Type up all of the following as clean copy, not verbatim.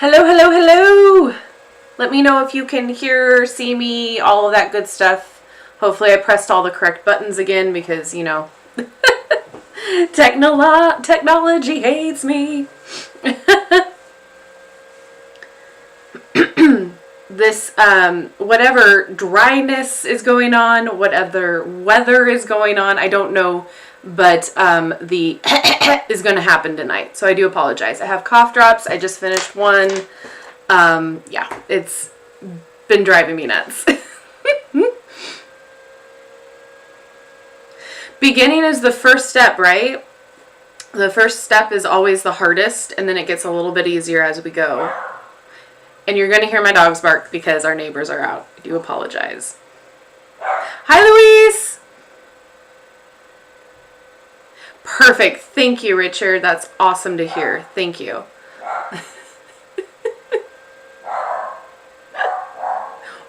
Hello, hello, hello. Let me know if you can hear, see me, all of that good stuff. Hopefully I pressed all the correct buttons again because, you know, technology hates me. This, whatever dryness is going on, whatever weather is going on, I don't know, but the is going to happen tonight. So I do apologize. I have cough drops. I just finished one. Yeah, it's been driving me nuts. Beginning is the first step, right? The first step is always the hardest, and then it gets a little bit easier as we go. And you're going to hear my dogs bark because our neighbors are out. I do apologize. Hi, Louise. Perfect. Thank you, Richard. That's awesome to hear. Thank you.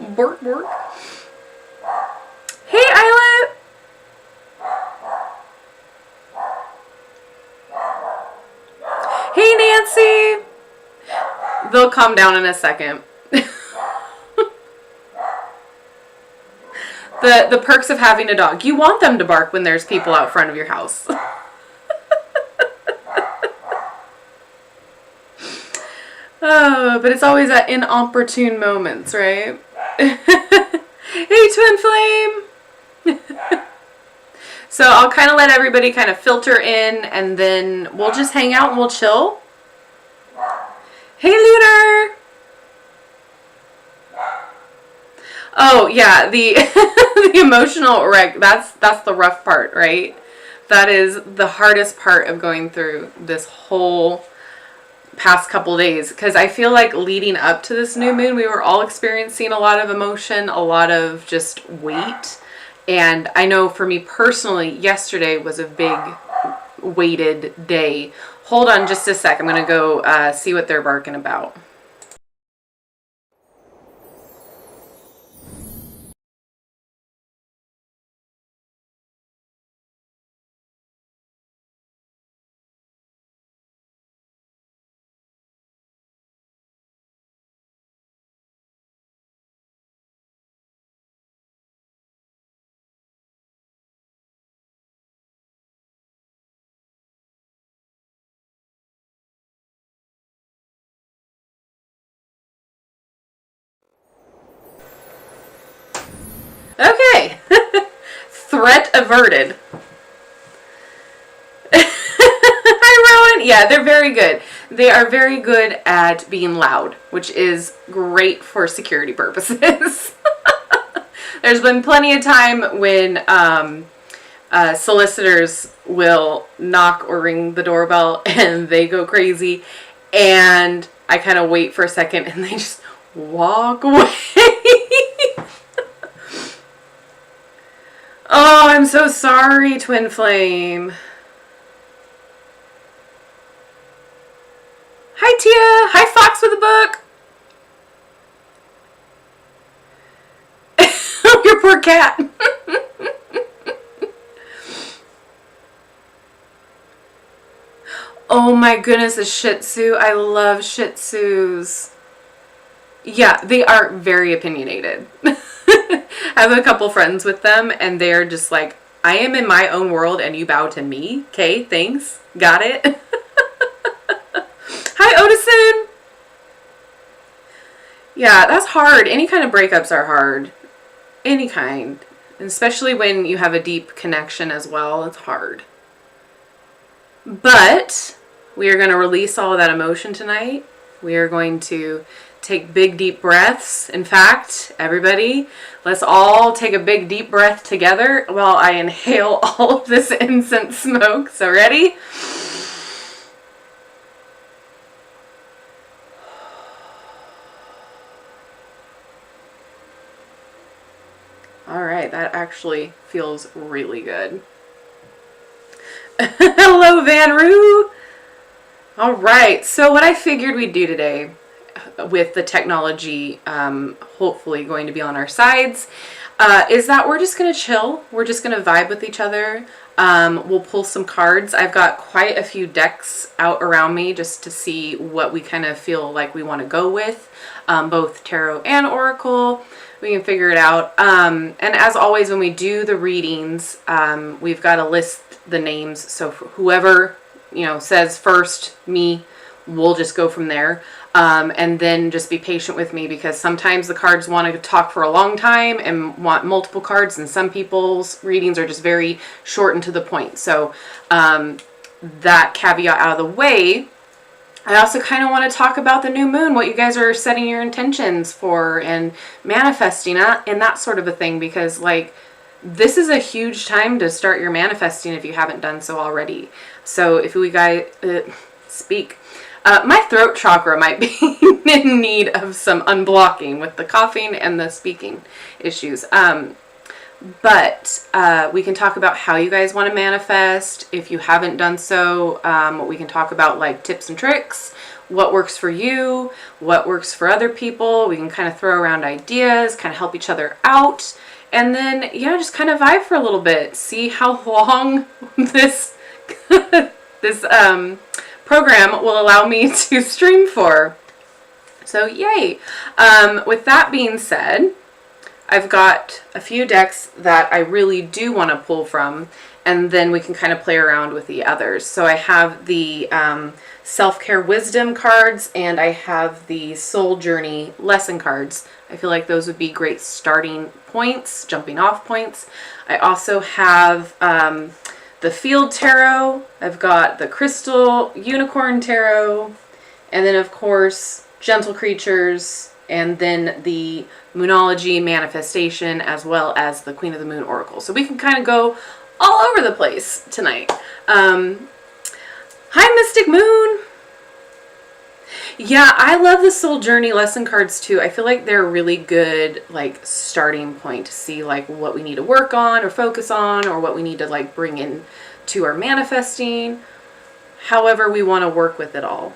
Bork, bork. Hey, Isla. Hey, Nancy. They'll calm down in a second. The perks of having a dog. You want them to bark when there's people out front of your house. Oh, but it's always at inopportune moments, right? Hey, Twin Flame! So I'll kind of let everybody kind of filter in, and then we'll just hang out and we'll chill. Hey, Looter! Oh, yeah, the the emotional wreck, that's the rough part, right? That is the hardest part of going through this whole past couple days, because I feel like leading up to this new moon, we were all experiencing a lot of emotion, a lot of just weight. And I know for me personally, yesterday was a big weighted day. Hold on just a sec. I'm going to go see what they're barking about. Okay. Threat averted. Hi, Rowan. Yeah, they're very good. They are very good at being loud, which is great for security purposes. There's been plenty of time when solicitors will knock or ring the doorbell and they go crazy, and I kind of wait for a second and they just walk away. Oh, I'm so sorry, Twin Flame. Hi, Tia. Hi, Fox with a book. Your poor cat. Oh my goodness, a Shih Tzu. I love Shih Tzus. Yeah, they are very opinionated. I have a couple friends with them, and they're just like, I am in my own world, and you bow to me. Okay, thanks. Got it. Hi, Odison. Yeah, that's hard. Any kind of breakups are hard. Any kind. Especially when you have a deep connection as well. It's hard. But we are going to release all of that emotion tonight. We are going to take big, deep breaths. In fact, everybody, let's all take a big, deep breath together while I inhale all of this incense smoke. So ready? All right, that actually feels really good. Hello, Van Roo. All right, so what I figured we'd do today, with the technology hopefully going to be on our sides, is that we're just going to chill. We're just going to vibe with each other. We'll pull some cards. I've got quite a few decks out around me just to see what we kind of feel like we want to go with, both tarot and oracle. We can figure it out. And as always, when we do the readings, we've got to list the names. So for whoever, says first, me, we'll just go from there. And then just be patient with me, because sometimes the cards want to talk for a long time and want multiple cards, and some people's readings are just very short and to the point. So that caveat out of the way, I also kind of want to talk about the new moon, what you guys are setting your intentions for and manifesting and that sort of a thing, because this is a huge time to start your manifesting if you haven't done so already. So if we guys speak. My throat chakra might be in need of some unblocking with the coughing and the speaking issues. But we can talk about how you guys want to manifest. If you haven't done so, we can talk about tips and tricks, what works for you, what works for other people. We can kind of throw around ideas, kind of help each other out. And then, just kind of vibe for a little bit. See how long this program will allow me to stream for. So yay. With that being said, I've got a few decks that I really do want to pull from, and then we can kind of play around with the others. So I have the self-care wisdom cards, and I have the soul journey lesson cards. I feel like those would be great starting points, jumping off points. I also have the field tarot. I've got the crystal unicorn tarot, and then of course gentle creatures, and then the moonology manifestation, as well as the Queen of the Moon oracle. So we can kind of go all over the place tonight. Hi Mystic Moon. Yeah, I love the soul journey lesson cards too. I feel like they're a really good starting point to see what we need to work on or focus on, or what we need to bring in to our manifesting, however we want to work with it all.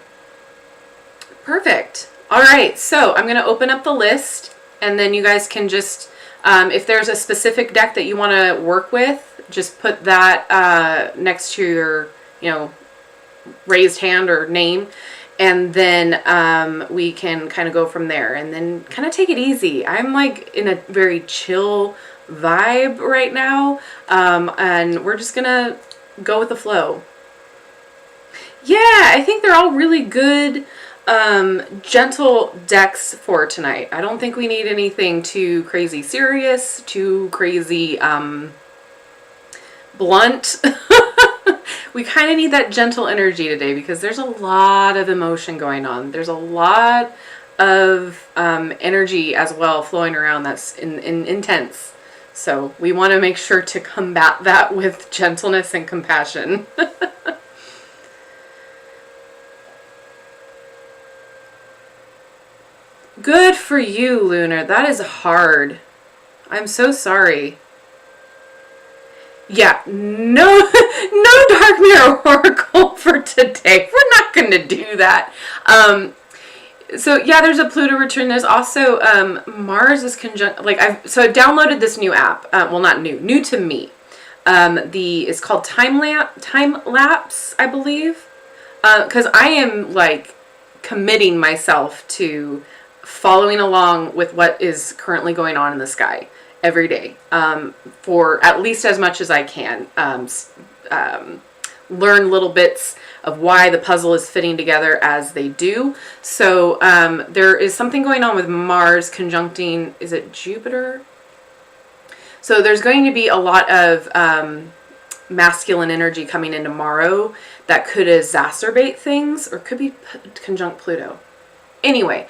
Perfect. All right, so I'm going to open up the list, and then you guys can just, if there's a specific deck that you want to work with, just put that next to your, raised hand or name, and then we can kind of go from there, and then kind of take it easy. I'm in a very chill vibe right now, and we're just gonna go with the flow. Yeah, I think they're all really good, gentle decks for tonight. I don't think we need anything too crazy serious, too crazy blunt. We kind of need that gentle energy today, because there's a lot of emotion going on. There's a lot of energy as well flowing around that's intense. So we want to make sure to combat that with gentleness and compassion. Good for you, Lunar. That is hard. I'm so sorry. Yeah, no Dark Mirror Oracle for today. We're not going to do that. So yeah, there's a Pluto return. There's also Mars is conjunct. I downloaded this new app. Well, not new to me. It's called Time Lapse, I believe. Because I am committing myself to following along with what is currently going on in the sky every day, for at least as much as I can. Learn little bits of why the puzzle is fitting together as they do. So there is something going on with Mars conjuncting, is it Jupiter? So there's going to be a lot of masculine energy coming in tomorrow that could exacerbate things, or could be conjunct Pluto. Anyway,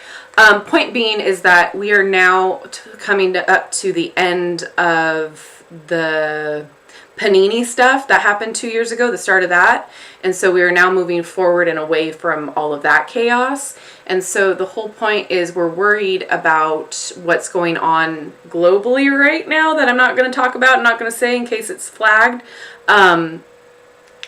point being is that we are now coming up to the end of the Panini stuff that happened 2 years ago, the start of that. And so we are now moving forward and away from all of that chaos. And so the whole point is we're worried about what's going on globally right now that I'm not going to talk about, I'm not going to say in case it's flagged.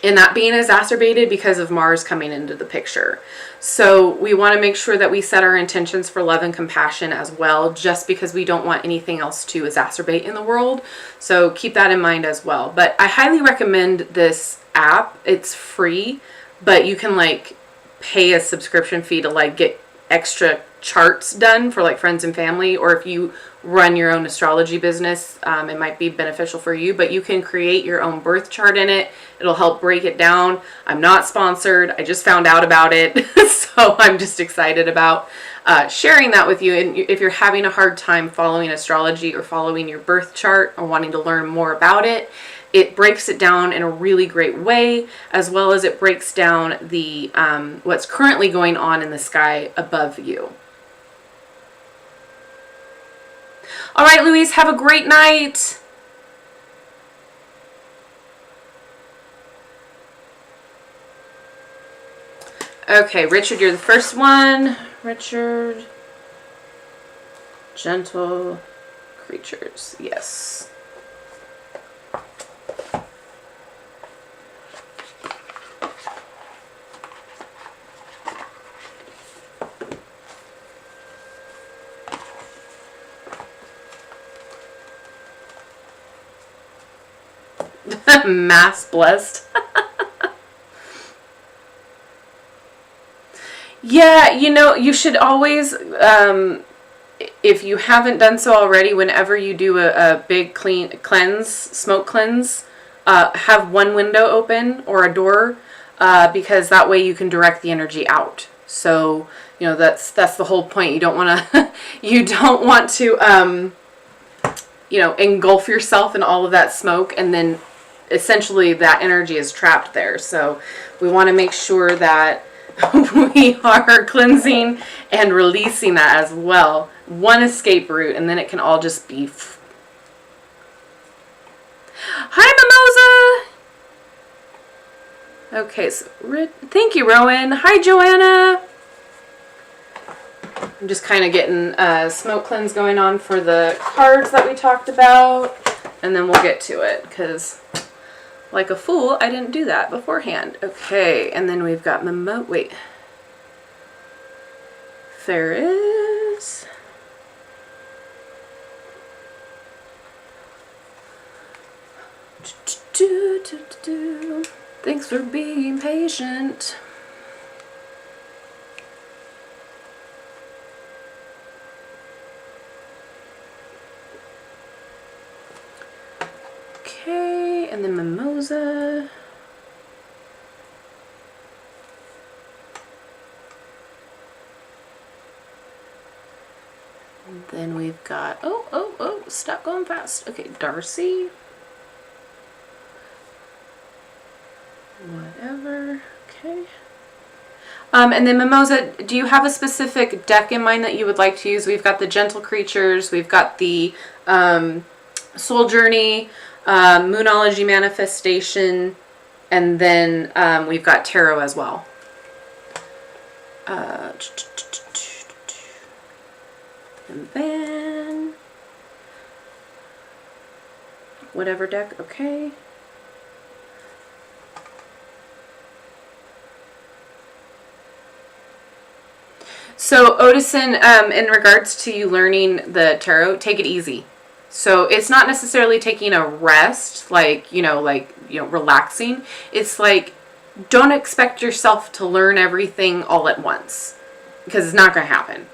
and that being exacerbated because of Mars coming into the picture. So we want to make sure that we set our intentions for love and compassion as well, just because we don't want anything else to exacerbate in the world. So keep that in mind as well. But I highly recommend this app. It's free, but you can like pay a subscription fee to like get extra charts done for like friends and family, or if you run your own astrology business, it might be beneficial for you. But you can create your own birth chart in it. It'll help break it down. I'm not sponsored. I just found out about it. So I'm just excited about sharing that with you. And if you're having a hard time following astrology or following your birth chart or wanting to learn more about it, it breaks it down in a really great way, as well as it breaks down the what's currently going on in the sky above you. All right, Louise, have a great night. Okay, Richard, you're the first one. Richard. Gentle creatures. Yes. Mass blessed. Yeah, you know, you should always, if you haven't done so already, whenever you do a big smoke cleanse, have one window open or a door, because that way you can direct the energy out. So, you know, that's the whole point. You don't want to, you don't want to, you know, engulf yourself in all of that smoke, and then essentially that energy is trapped there. So we want to make sure that we are cleansing and releasing that as well. One escape route, and then it can all just be. Hi, Mimosa! Okay, so thank you, Rowan. Hi, Joanna. I'm just kind of getting smoke cleanse going on for the cards that we talked about, and then we'll get to it, because like a fool, I didn't do that beforehand. Okay, and then we've got wait. There is. Thanks for being patient. Okay, and then Mimosa. And then we've got, oh, stop going fast. Okay, Darcy. Whatever, okay. And then Mimosa, do you have a specific deck in mind that you would like to use? We've got the Gentle Creatures, we've got the Soul Journey, Moonology Manifestation, and then we've got Tarot as well. And then whatever deck, okay. So Odison, in regards to you learning the tarot, take it easy. So it's not necessarily taking a rest, like relaxing. It's like, don't expect yourself to learn everything all at once, because it's not going to happen.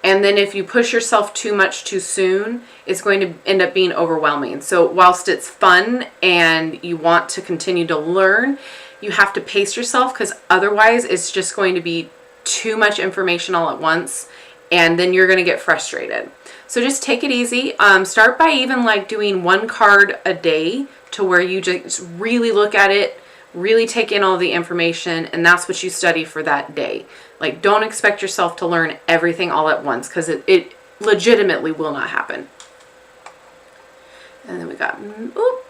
And then if you push yourself too much too soon, it's going to end up being overwhelming. So whilst it's fun and you want to continue to learn, you have to pace yourself, because otherwise it's just going to be too much information all at once, and then you're going to get frustrated. So just take it easy. Start by even like doing one card a day, to where you just really look at it, really take in all the information, and that's what you study for that day. Like, don't expect yourself to learn everything all at once, because it legitimately will not happen. And then we got, oop.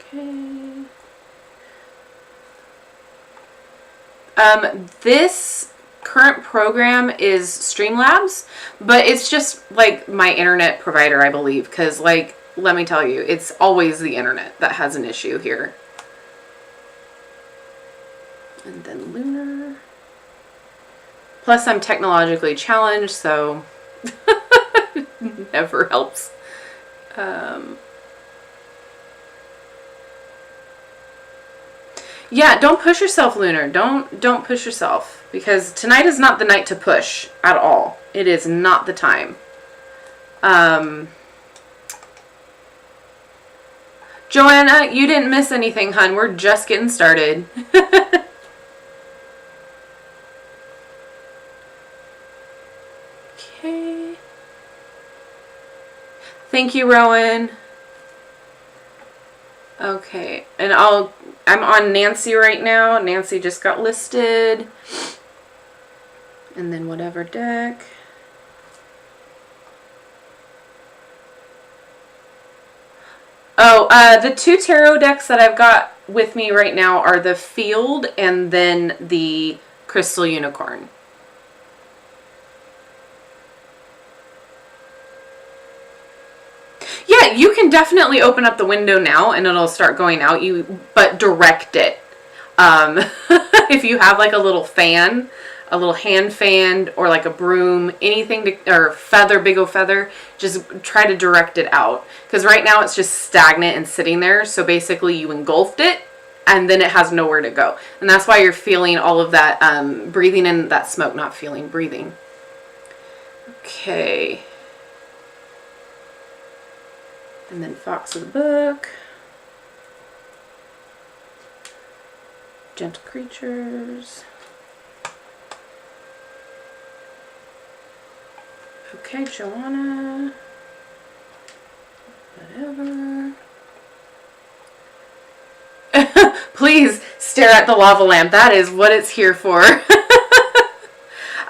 Okay. This current program is Streamlabs, but it's just like my internet provider, I believe, because like, let me tell you, it's always the internet that has an issue here. And then lunar. Plus I'm technologically challenged, so never helps. Yeah, don't push yourself, Lunar. Don't push yourself, because tonight is not the night to push at all. It is not the time. Joanna, you didn't miss anything, hun. We're just getting started. Okay. Thank you, Rowan. Okay, and I'm on Nancy right now. Nancy just got listed. And then whatever deck. Oh, the two tarot decks that I've got with me right now are the Field and then the Crystal Unicorn. Yeah, you can definitely open up the window now and it'll start going out. But direct it. If you have like a little fan, a little hand fan, or like a broom, anything to, or feather, big old feather, just try to direct it out. Because right now it's just stagnant and sitting there. So basically you engulfed it and then it has nowhere to go. And that's why you're feeling all of that, breathing in that smoke, not feeling, breathing. Okay. And then Fox of the Book. Gentle Creatures. Okay, Joanna. Whatever. Please stare at the lava lamp. That is what it's here for.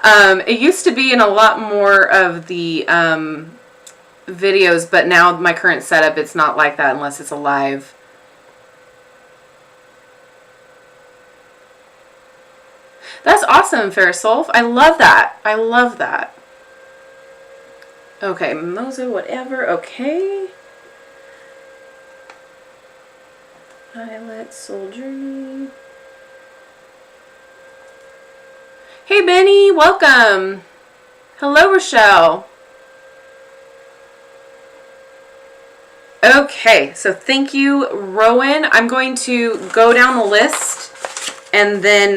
It used to be in a lot more of the videos, but now my current setup, it's not like that unless it's a live. That's awesome, Fairsolf. I love that. I love that. Okay, Mimosa, whatever. Okay. Violet, Soul Journey. Hey, Benny, welcome. Hello, Rochelle. Okay, so thank you, Rowan. I'm going to go down the list, and then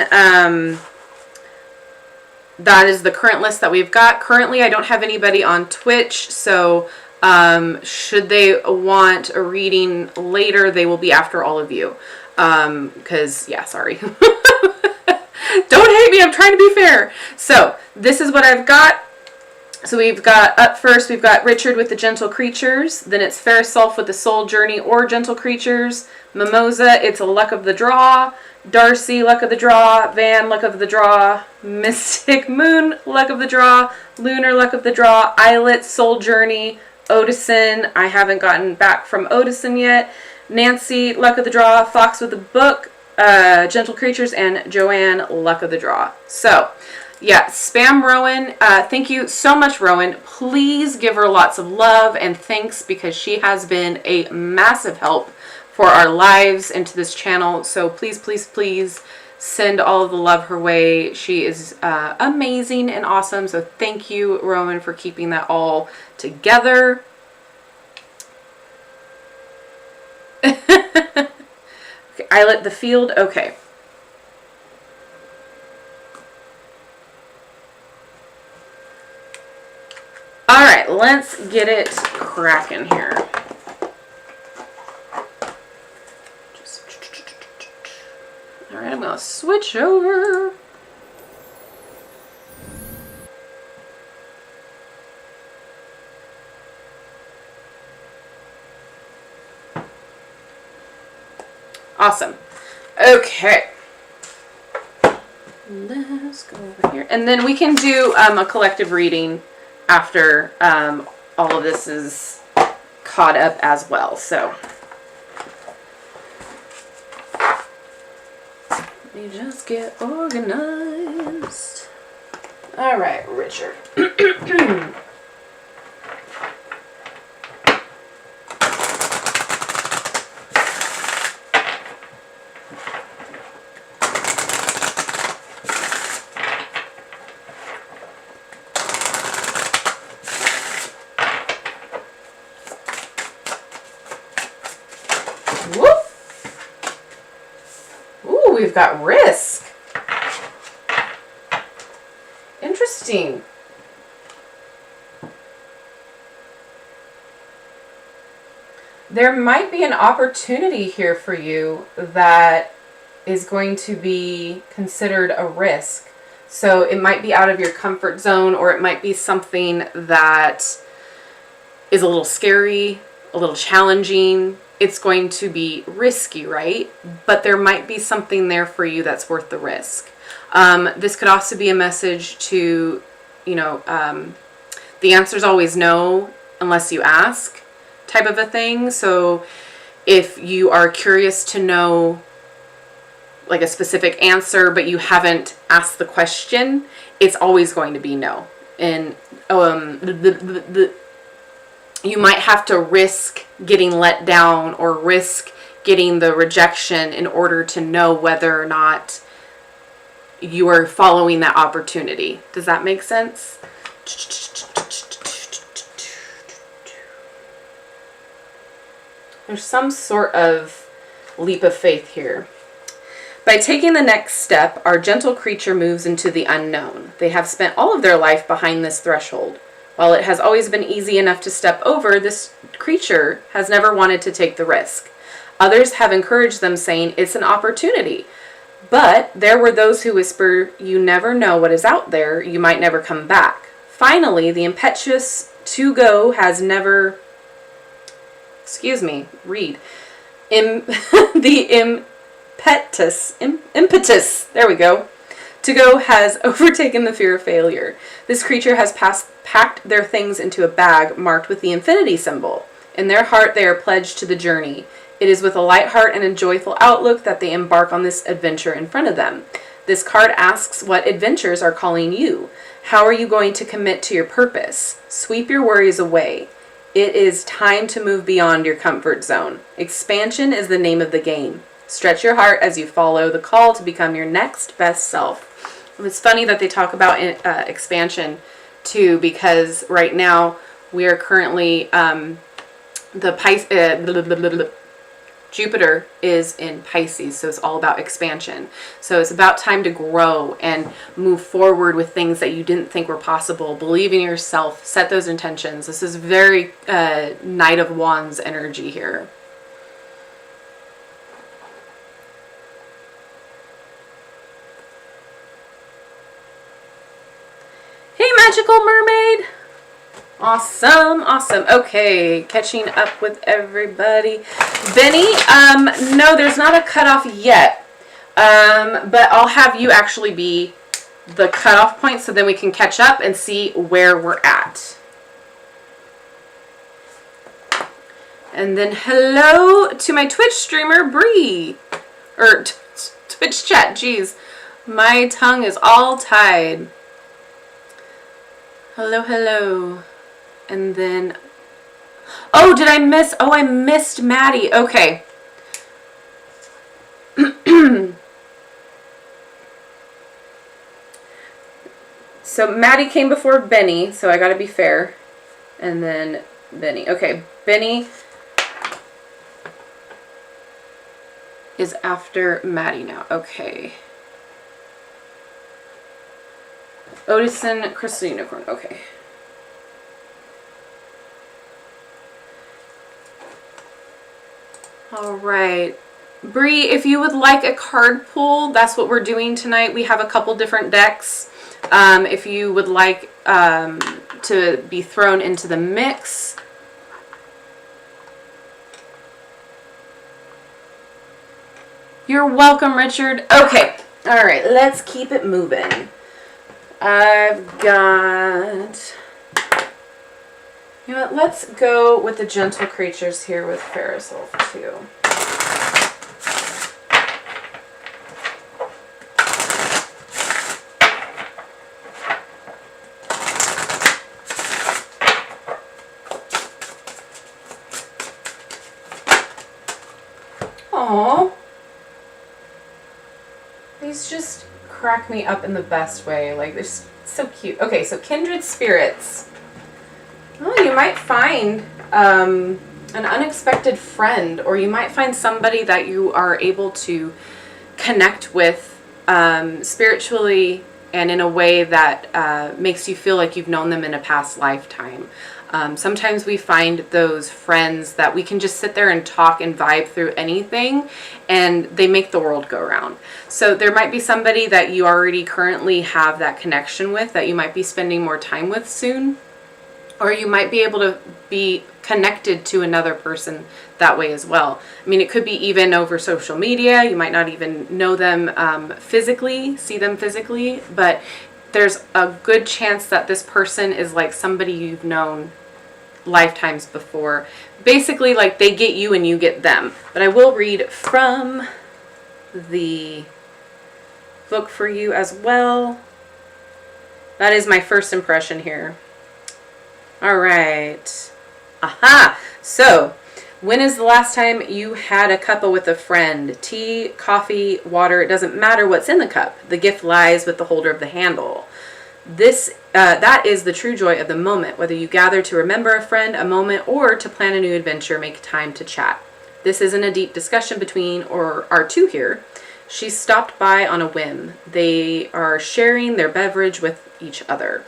that is the current list that we've got. Currently, I don't have anybody on Twitch, so should they want a reading later, they will be after all of you. Because, yeah, sorry. Don't hate me, I'm trying to be fair. So, this is what I've got. So we've got, up first, we've got Richard with the Gentle Creatures. Then it's Fairself with the Soul Journey or Gentle Creatures. Mimosa, it's a Luck of the Draw. Darcy, Luck of the Draw. Van, Luck of the Draw. Mystic Moon, Luck of the Draw. Lunar, Luck of the Draw. Islet, Soul Journey. Odison, I haven't gotten back from Odison yet. Nancy, Luck of the Draw. Fox with the Book. Gentle Creatures. And Joanne, Luck of the Draw. So, yeah, spam Rowan. Thank you so much, Rowan. Please give her lots of love and thanks, because she has been a massive help for our lives and to this channel. So please, please, please send all of the love her way. She is amazing and awesome. So thank you, Rowan, for keeping that all together. Okay, Islet, the Field. Okay. Alright, let's get it cracking here. Alright, I'm going to switch over. Awesome. Okay. Let's go over here. And then we can do a collective reading after all of this is caught up as well. So Let me just get organized. All right, Richard. Whoop. Ooh, we've got risk. Interesting. There might be an opportunity here for you that is going to be considered a risk. So it might be out of your comfort zone, or it might be something that is a little scary, a little challenging. It's going to be risky, right? But there might be something there for you that's worth the risk. This could also be a message to, the answer's always no unless you ask type of a thing. So if you are curious to know like a specific answer, but you haven't asked the question, it's always going to be no. And you might have to risk getting let down or risk getting the rejection in order to know whether or not you are following that opportunity. Does that make sense? There's some sort of leap of faith here. By taking the next step, our gentle creature moves into the unknown. They have spent all of their life behind this threshold. While it has always been easy enough to step over, this creature has never wanted to take the risk. Others have encouraged them, saying it's an opportunity. But there were those who whisper, you never know what is out there, you might never come back. Finally, the impetuous to-go has never... the impetus, there we go, to go has overtaken the fear of failure. This creature has packed their things into a bag marked with the infinity symbol. In their heart, they are pledged to the journey. It is with a light heart and a joyful outlook that they embark on this adventure in front of them. This card asks what adventures are calling you. How are you going to commit to your purpose? Sweep your worries away. It is time to move beyond your comfort zone. Expansion is the name of the game. Stretch your heart as you follow the call to become your next best self. It's funny that they talk about expansion too, because right now we are currently Jupiter is in Pisces, so it's all about expansion. So it's about time to grow and move forward with things that you didn't think were possible. Believe in yourself, set those intentions. This is very Knight of Wands energy here. Hey, Magical Mermaid! Awesome, awesome. Okay, catching up with everybody. Benny, no, there's not a cutoff yet, but I'll have you actually be the cutoff point so then we can catch up and see where we're at. And then hello to my Twitch streamer, Bree. Or Twitch chat, geez. My tongue is all tied. Hello, hello. And then, oh, did I miss? Oh, I missed Maddie. Okay. So Maddie came before Benny, so I got to be fair. And then Benny. Okay, Benny is after Maddie now. Okay. Odison, Crystal Unicorn. Okay. All right. Bree, if you would like a card pull, that's what we're doing tonight. We have a couple different decks. If you would like to be thrown into the mix. You're welcome, Richard. Okay. All right. Let's keep it moving. I've got... You know what, let's go with the gentle creatures here with Ferrisol too. just crack me up in the best way. Like, they're so cute. Okay, so kindred spirits. Oh, you might find an unexpected friend, or you might find somebody that you are able to connect with spiritually and in a way that makes you feel like you've known them in a past lifetime. Sometimes we find those friends that we can just sit there and talk and vibe through anything, and they make the world go round. So there might be somebody that you already currently have that connection with that you might be spending more time with soon, or you might be able to be connected to another person that way as well. I mean, it could be even over social media. You might not even know them physically, see them physically, but there's a good chance that this person is like somebody you've known lifetimes before. Basically, like, they get you and you get them. But I will read from the book for you as well. That is my first impression here. All right. Aha! So, when is the last time you had a cuppa with a friend? Tea, coffee, water, it doesn't matter what's in the cup. The gift lies with the holder of the handle. That is the true joy of the moment. Whether you gather to remember a friend, a moment, or to plan a new adventure, make time to chat. This isn't a deep discussion between our two here. She stopped by on a whim. They are sharing their beverage with each other.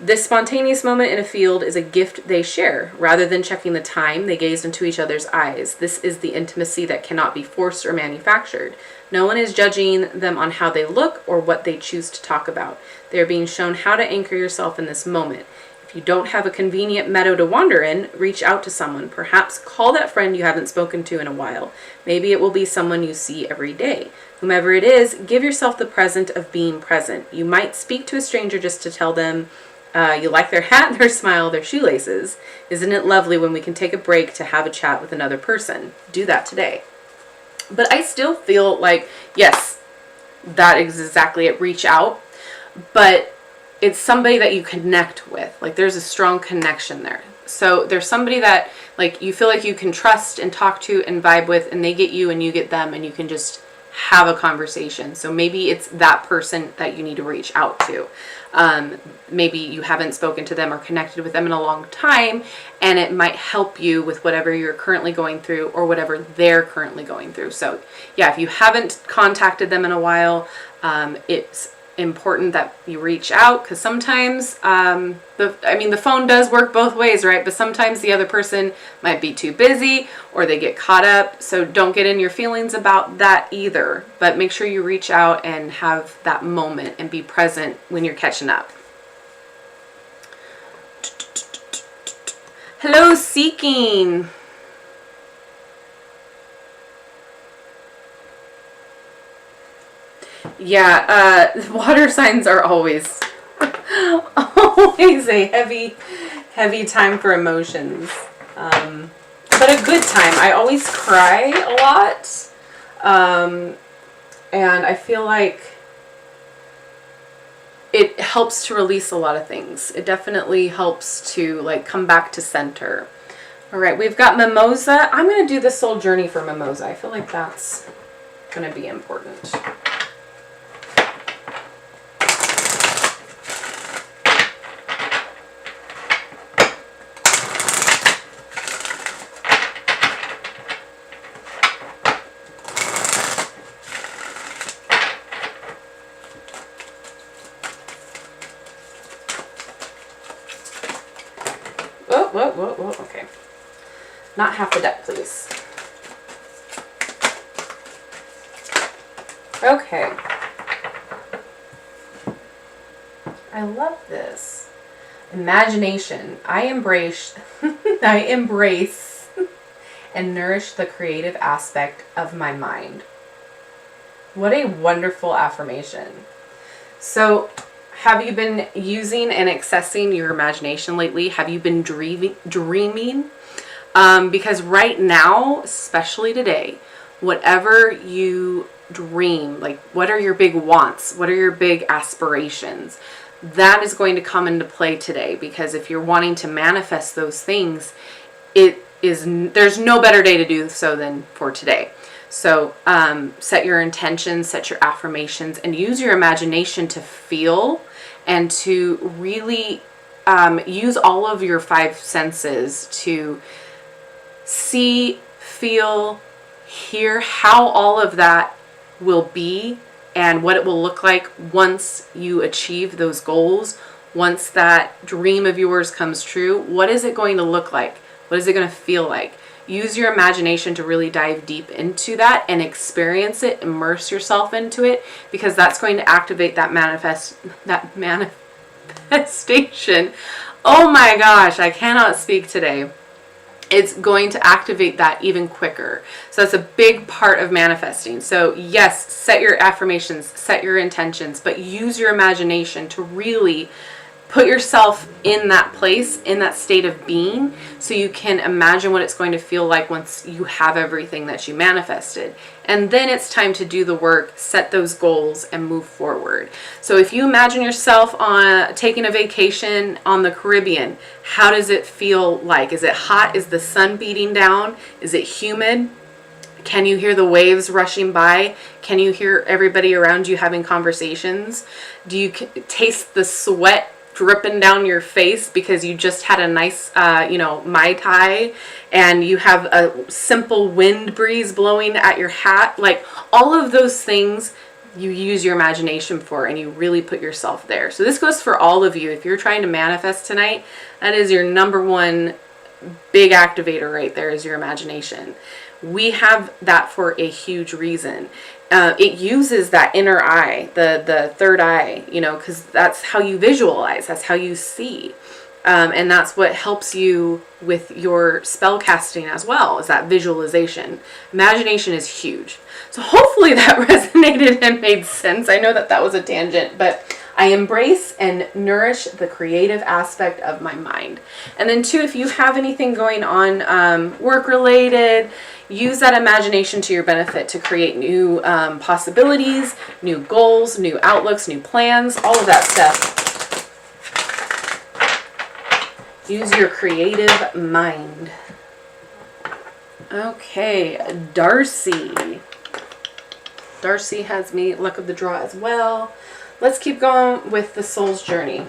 This spontaneous moment in a field is a gift they share. Rather than checking the time, they gazed into each other's eyes. This is the intimacy that cannot be forced or manufactured. No one is judging them on how they look or what they choose to talk about. They are being shown how to anchor yourself in this moment. If you don't have a convenient meadow to wander in, reach out to someone. Perhaps call that friend you haven't spoken to in a while. Maybe it will be someone you see every day. Whomever it is, give yourself the present of being present. You might speak to a stranger just to tell them you like their hat, their smile, their shoelaces. Isn't it lovely when we can take a break to have a chat with another person? Do that today. But I still feel like, yes, that is exactly it. Reach out. But it's somebody that you connect with. Like, there's a strong connection there. So there's somebody that, like, you feel like you can trust and talk to and vibe with, and they get you and you get them, and you can just have a conversation. So maybe it's that person that you need to reach out to. Maybe you haven't spoken to them or connected with them in a long time, and it might help you with whatever you're currently going through or whatever they're currently going through. So yeah, if you haven't contacted them in a while, it's important that you reach out, because sometimes the phone does work both ways, right? But sometimes the other person might be too busy or they get caught up. So don't get in your feelings about that either. But make sure you reach out and have that moment and be present when you're catching up. Hello, Seeking. Yeah, water signs are always a heavy time for emotions. But a good time. I always cry a lot. And I feel like it helps to release a lot of things. It definitely helps to, like, come back to center. All right, we've got Mimosa. I'm going to do the soul journey for Mimosa. I feel like that's going to be important. Whoa, okay. Not half the deck, please. Okay. I love this. Imagination. I embrace and nourish the creative aspect of my mind. What a wonderful affirmation. So, have you been using and accessing your imagination lately? Have you been dreaming? Because right now, especially today, whatever you dream, like, what are your big wants? What are your big aspirations? That is going to come into play today, because if you're wanting to manifest those things, there's no better day to do so than for today. So set your intentions, set your affirmations, and use your imagination to feel and to really use all of your 5 senses to see, feel, hear how all of that will be and what it will look like once you achieve those goals. Once that dream of yours comes true, what is it going to look like? What is it going to feel like? Use your imagination to really dive deep into that and experience it, immerse yourself into it, because that's going to activate that manifestation. Oh my gosh, I cannot speak today. It's going to activate that even quicker. So that's a big part of manifesting. So yes, set your affirmations, set your intentions, but use your imagination to really put yourself in that place, in that state of being, so you can imagine what it's going to feel like once you have everything that you manifested. And then it's time to do the work, set those goals, and move forward. So if you imagine yourself on taking a vacation on the Caribbean, how does it feel like? Is it hot? Is the sun beating down? Is it humid? Can you hear the waves rushing by? Can you hear everybody around you having conversations? Do you taste the sweat dripping down your face because you just had a nice, Mai Tai, and you have a simple wind breeze blowing at your hat? Like, all of those things you use your imagination for, and you really put yourself there. So this goes for all of you. If you're trying to manifest tonight, that is your number one big activator right there, is your imagination. We have that for a huge reason. It uses that inner eye, the third eye, because that's how you visualize, that's how you see. And that's what helps you with your spell casting as well, is that visualization. Imagination is huge. So hopefully that resonated and made sense. I know that was a tangent, but I embrace and nourish the creative aspect of my mind. And then 2, if you have anything going on work-related, use that imagination to your benefit to create new possibilities, new goals, new outlooks, new plans, all of that stuff. Use your creative mind. Okay, Darcy. Darcy has me luck of the draw as well. Let's keep going with the soul's journey.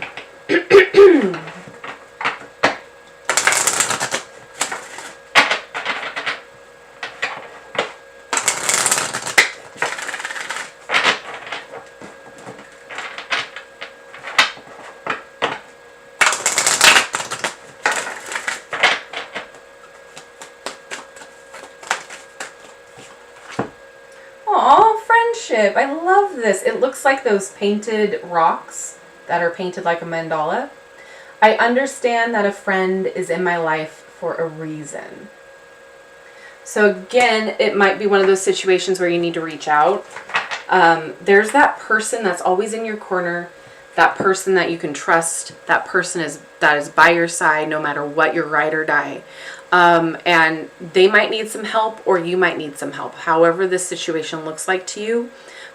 I love this. It looks like those painted rocks that are painted like a mandala. I understand that a friend is in my life for a reason. So again, it might be one of those situations where you need to reach out. There's that person that's always in your corner, that person that you can trust, that person that is by your side no matter what, your ride or die. And they might need some help, or you might need some help, however this situation looks like to you.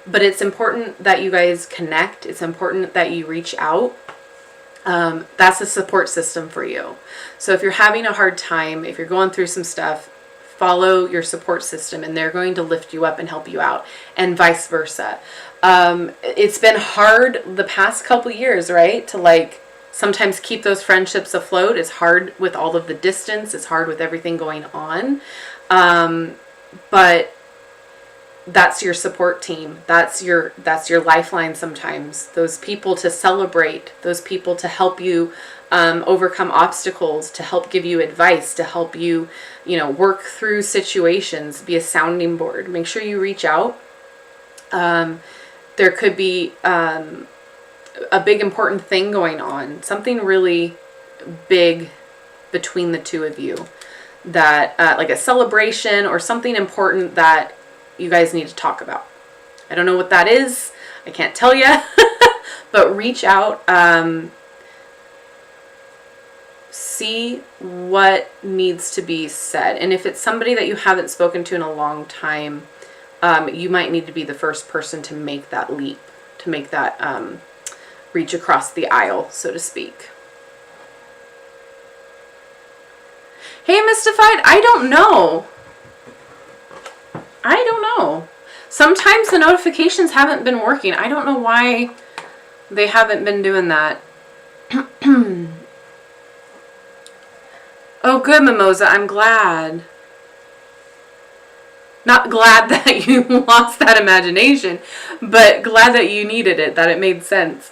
But it's important that you guys connect. It's important that you reach out. That's a support system for you. So if you're having a hard time, if you're going through some stuff, follow your support system, and they're going to lift you up and help you out, and vice versa. It's been hard the past couple years, right? To sometimes keep those friendships afloat. It's hard with all of the distance. It's hard with everything going on. But that's your support team. That's your lifeline sometimes. Those people to celebrate, those people to help you overcome obstacles, to help give you advice, to help you, work through situations, be a sounding board. Make sure you reach out. There could be a big important thing going on, something really big between the two of you, that like a celebration or something important that you guys need to talk about. I don't know what that is. I can't tell you, but reach out. See what needs to be said. And if it's somebody that you haven't spoken to in a long time, you might need to be the first person to make that leap, to make that reach across the aisle, so to speak. Hey, Mystified, I don't know. I don't know. Sometimes the notifications haven't been working. I don't know why they haven't been doing that. Oh, good, Mimosa. I'm glad. Not glad that you lost that imagination, but glad that you needed it, that it made sense.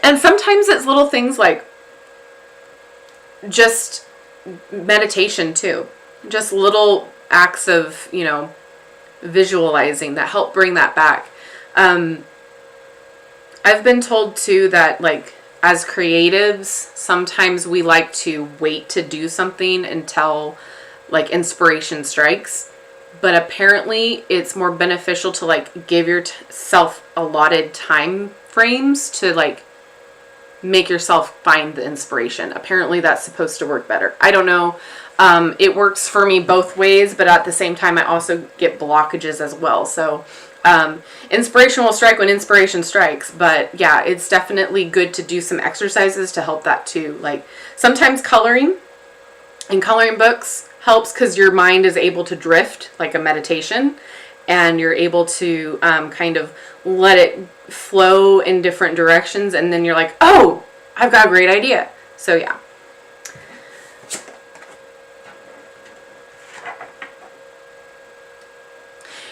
And sometimes it's little things like just meditation too. Just little acts of, visualizing that help bring that back. I've been told too that, like, as creatives, sometimes we like to wait to do something until, like, inspiration strikes. But apparently it's more beneficial to, like, give yourself allotted time frames to, like, make yourself find the inspiration. Apparently that's supposed to work better. I don't know. It works for me both ways, but at the same time, I also get blockages as well. So inspiration will strike when inspiration strikes. But yeah, it's definitely good to do some exercises to help that too. Like sometimes coloring and coloring books helps because your mind is able to drift like a meditation, and you're able to kind of let it flow in different directions, and then you're like, oh, I've got a great idea. So yeah.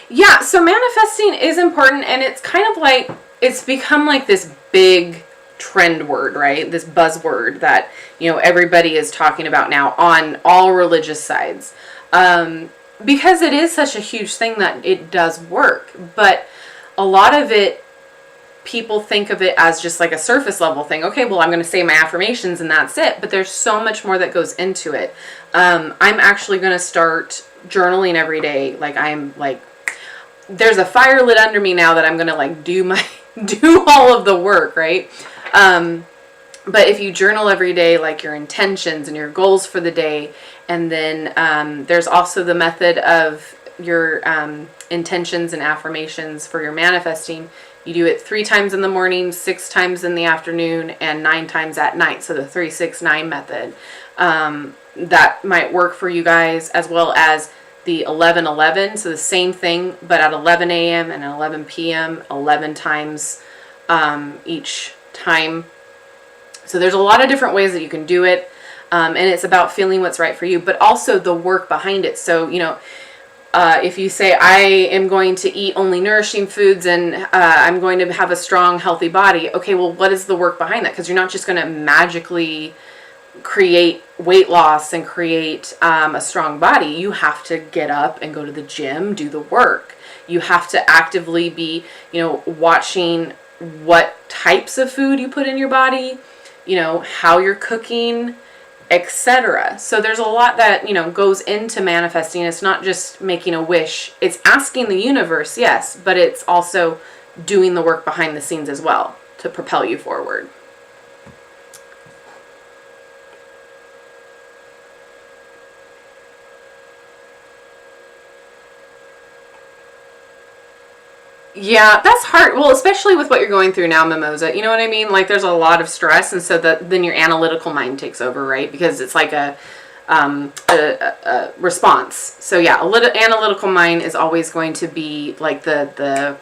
Yeah, so manifesting is important, and it's kind of like, it's become like this big trend word, right? This buzzword that, everybody is talking about now on all religious sides. Because it is such a huge thing that it does work, but a lot of it, people think of it as just like a surface level thing. Okay, well, I'm going to say my affirmations and that's it. But there's so much more that goes into it. I'm actually going to start journaling every day. There's a fire lit under me now that I'm going to do all of the work, right? But if you journal every day, like your intentions and your goals for the day, and then there's also the method of your intentions and affirmations for your manifesting. You do it 3 times in the morning, 6 times in the afternoon, and 9 times at night. So the 3-6-9 method. That might work for you guys, as well as the 11-11. So the same thing, but at 11 a.m. and 11 p.m., 11 times each time. So there's a lot of different ways that you can do it. And it's about feeling what's right for you, but also the work behind it. So, if you say, I am going to eat only nourishing foods and I'm going to have a strong, healthy body. Okay, well, what is the work behind that? Because you're not just going to magically create weight loss and create a strong body. You have to get up and go to the gym, do the work. You have to actively be, watching what types of food you put in your body, how you're cooking, etc. So there's a lot that, goes into manifesting. It's not just making a wish. It's asking the universe, yes, but it's also doing the work behind the scenes as well to propel you forward. Yeah, that's hard. Well, especially with what you're going through now, Mimosa. You know what I mean? Like, there's a lot of stress, and so then your analytical mind takes over, right? Because it's like a response. So yeah, analytical mind is always going to be like the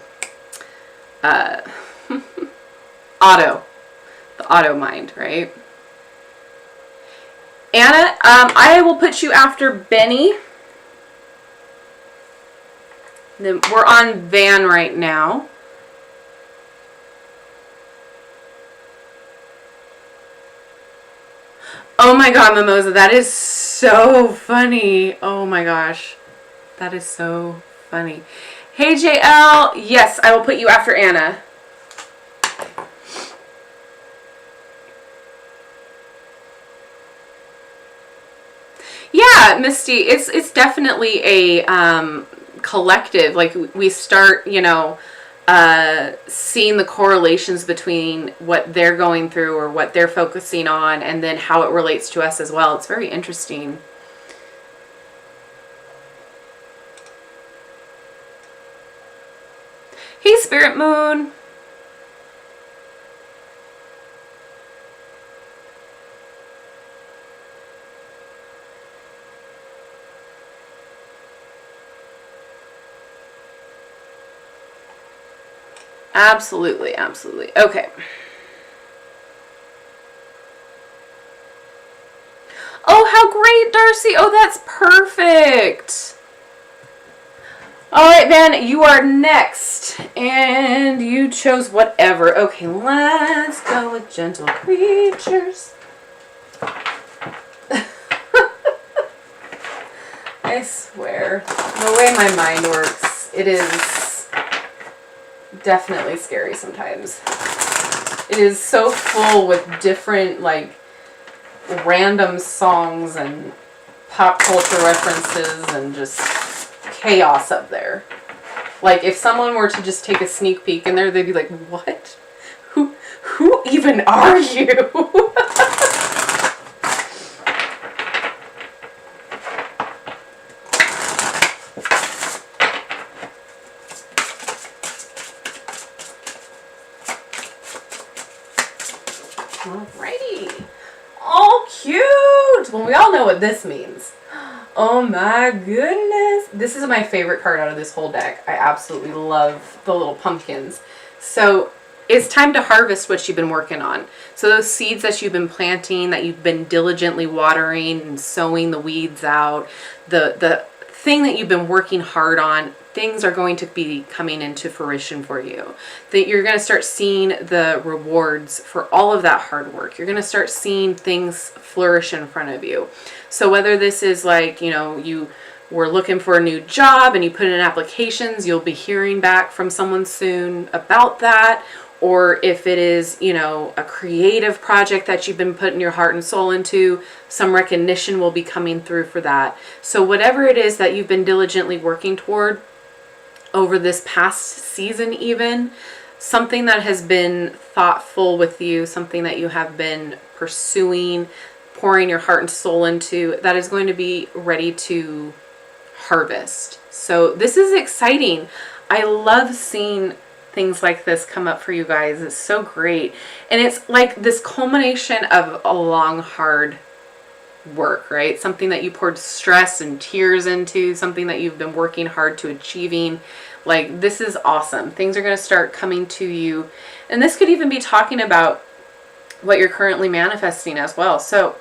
auto mind, right? Anna, I will put you after Benny. Then we're on Van right now. Oh my God, Mimosa, that is so funny. Oh my gosh, that is so funny. Hey JL, yes, I will put you after Anna. Yeah, Misty, it's definitely a collective. Like, we start, seeing the correlations between what they're going through or what they're focusing on, and then how it relates to us as well. It's very interesting. Hey, Spirit Moon. Absolutely, absolutely. Okay. Oh, how great, Darcy. Oh, that's perfect. All right, Van, you are next. And you chose whatever. Okay, let's go with gentle creatures. I swear, the way my mind works, it is definitely scary sometimes. It is so full with different, like, random songs and pop culture references and just chaos up there. Like, if someone were to just take a sneak peek in there, they'd be like, what? Who even are you? Alrighty. Oh, cute! Well, we all know what this means. Oh my goodness. This is my favorite card out of this whole deck. I absolutely love the little pumpkins. So it's time to harvest what you've been working on. So those seeds that you've been planting, that you've been diligently watering and sowing the weeds out, the thing that you've been working hard on, things are going to be coming into fruition for you. That you're going to start seeing the rewards for all of that hard work. You're going to start seeing things flourish in front of you. So whether this is like, you know, you were looking for a new job and you put in applications, you'll be hearing back from someone soon about that. Or if it is, you know, a creative project that you've been putting your heart and soul into, some recognition will be coming through for that. So whatever it is that you've been diligently working toward over this past season even, something that has been thoughtful with you, something that you have been pursuing, pouring your heart and soul into, that is going to be ready to harvest. So this is exciting. I love seeing things like this come up for you guys. It's so great. And it's like this culmination of a long, hard work, right? Something that you poured stress and tears into, something that you've been working hard to achieving. Like, this is awesome. Things are going to start coming to you. And this could even be talking about what you're currently manifesting as well. So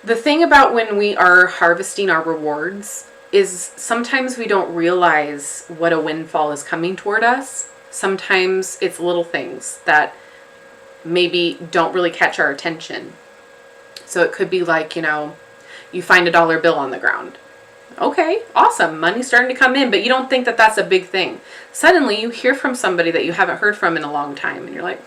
the thing about when we are harvesting our rewards is sometimes we don't realize what a windfall is coming toward us. Sometimes it's little things that maybe don't really catch our attention. So it could be like, you know, you find a dollar bill on the ground. Okay, awesome. Money's starting to come in, but you don't think that that's a big thing. Suddenly you hear from somebody that you haven't heard from in a long time and you're like,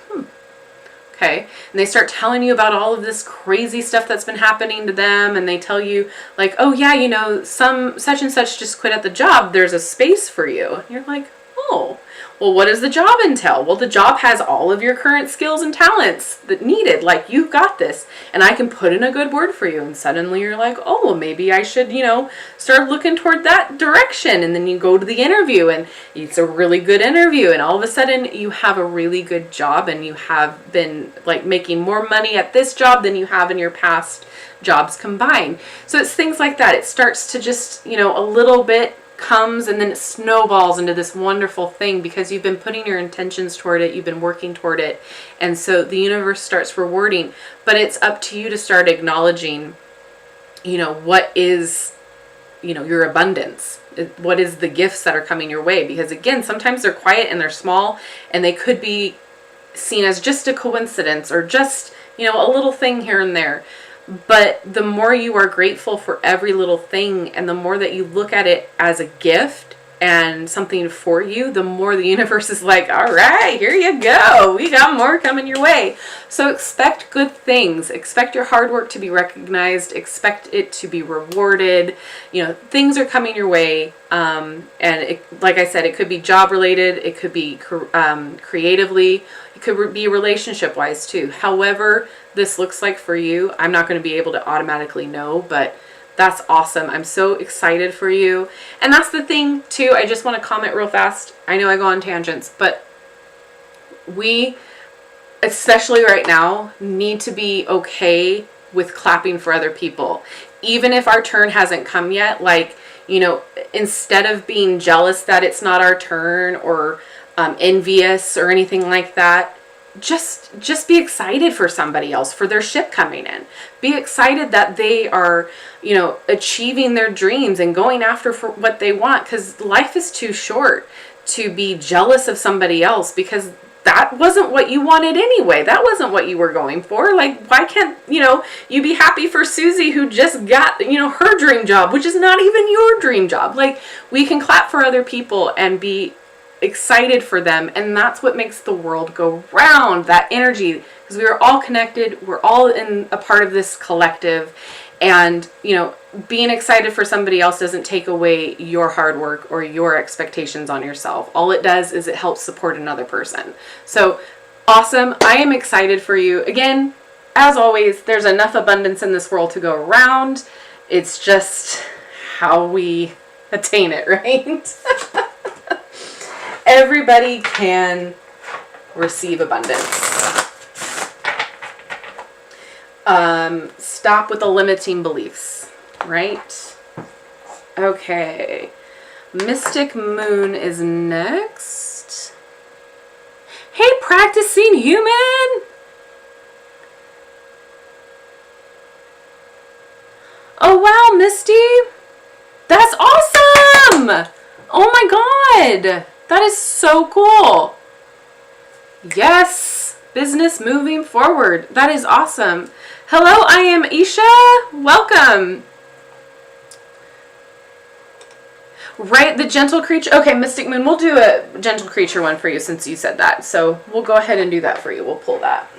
okay. And they start telling you about all of this crazy stuff that's been happening to them. And they tell you like, oh yeah, you know, some such and such just quit at the job. There's a space for you. And you're like, oh, well, what does the job entail? Well, the job has all of your current skills and talents that needed. Like, you've got this, and I can put in a good word for you. And suddenly you're like, oh, well, maybe I should, you know, start looking toward that direction. And then you go to the interview, and it's a really good interview. And all of a sudden you have a really good job, and you have been like making more money at this job than you have in your past jobs combined. So it's things like that. It starts to just, you know, a little bit comes and then it snowballs into this wonderful thing because you've been putting your intentions toward it, you've been working toward it, and so the universe starts rewarding. But it's up to you to start acknowledging, you know, what is, you know, your abundance, what is the gifts that are coming your way, because again, sometimes they're quiet and they're small and they could be seen as just a coincidence or just, you know, a little thing here and there. But the more you are grateful for every little thing and the more that you look at it as a gift and something for you, the more the universe is like, all right, here you go. We got more coming your way. So expect good things. Expect your hard work to be recognized. Expect it to be rewarded. You know, things are coming your way. And it, like I said, it could be job related. It could be creatively. It could be relationship wise too. However this looks like for you, I'm not going to be able to automatically know, but that's awesome. I'm so excited for you. And that's the thing too. I just want to comment real fast. I know I go on tangents, but we, especially right now, need to be okay with clapping for other people. Even if our turn hasn't come yet, like, you know, instead of being jealous that it's not our turn or envious or anything like that. Just be excited for somebody else, for their ship coming in. Be excited that they are, achieving their dreams and going after for what they want, because life is too short to be jealous of somebody else, because that wasn't what you wanted anyway. That wasn't what you were going for. Like, why can't, you be happy for Susie who just got, her dream job, which is not even your dream job. Like, we can clap for other people and be excited for them, and that's what makes the world go round, that energy, because we are all connected, we're all in a part of this collective, and being excited for somebody else doesn't take away your hard work or your expectations on yourself. All it does is it helps support another person. So awesome. I am excited for you. Again, as always, there's enough abundance in this world to go around. It's just how we attain it, right? Everybody can receive abundance. Stop with the limiting beliefs, right? Okay. Mystic Moon is next. Hey, practicing human! Oh, wow, Misty! That's awesome! Oh my god! That is so cool. Yes, business moving forward. That is awesome. Hello, I am Isha. Welcome. Right, the gentle creature. Okay, Mystic Moon, we'll do a gentle creature one for you since you said that. So we'll go ahead and do that for you. We'll pull that.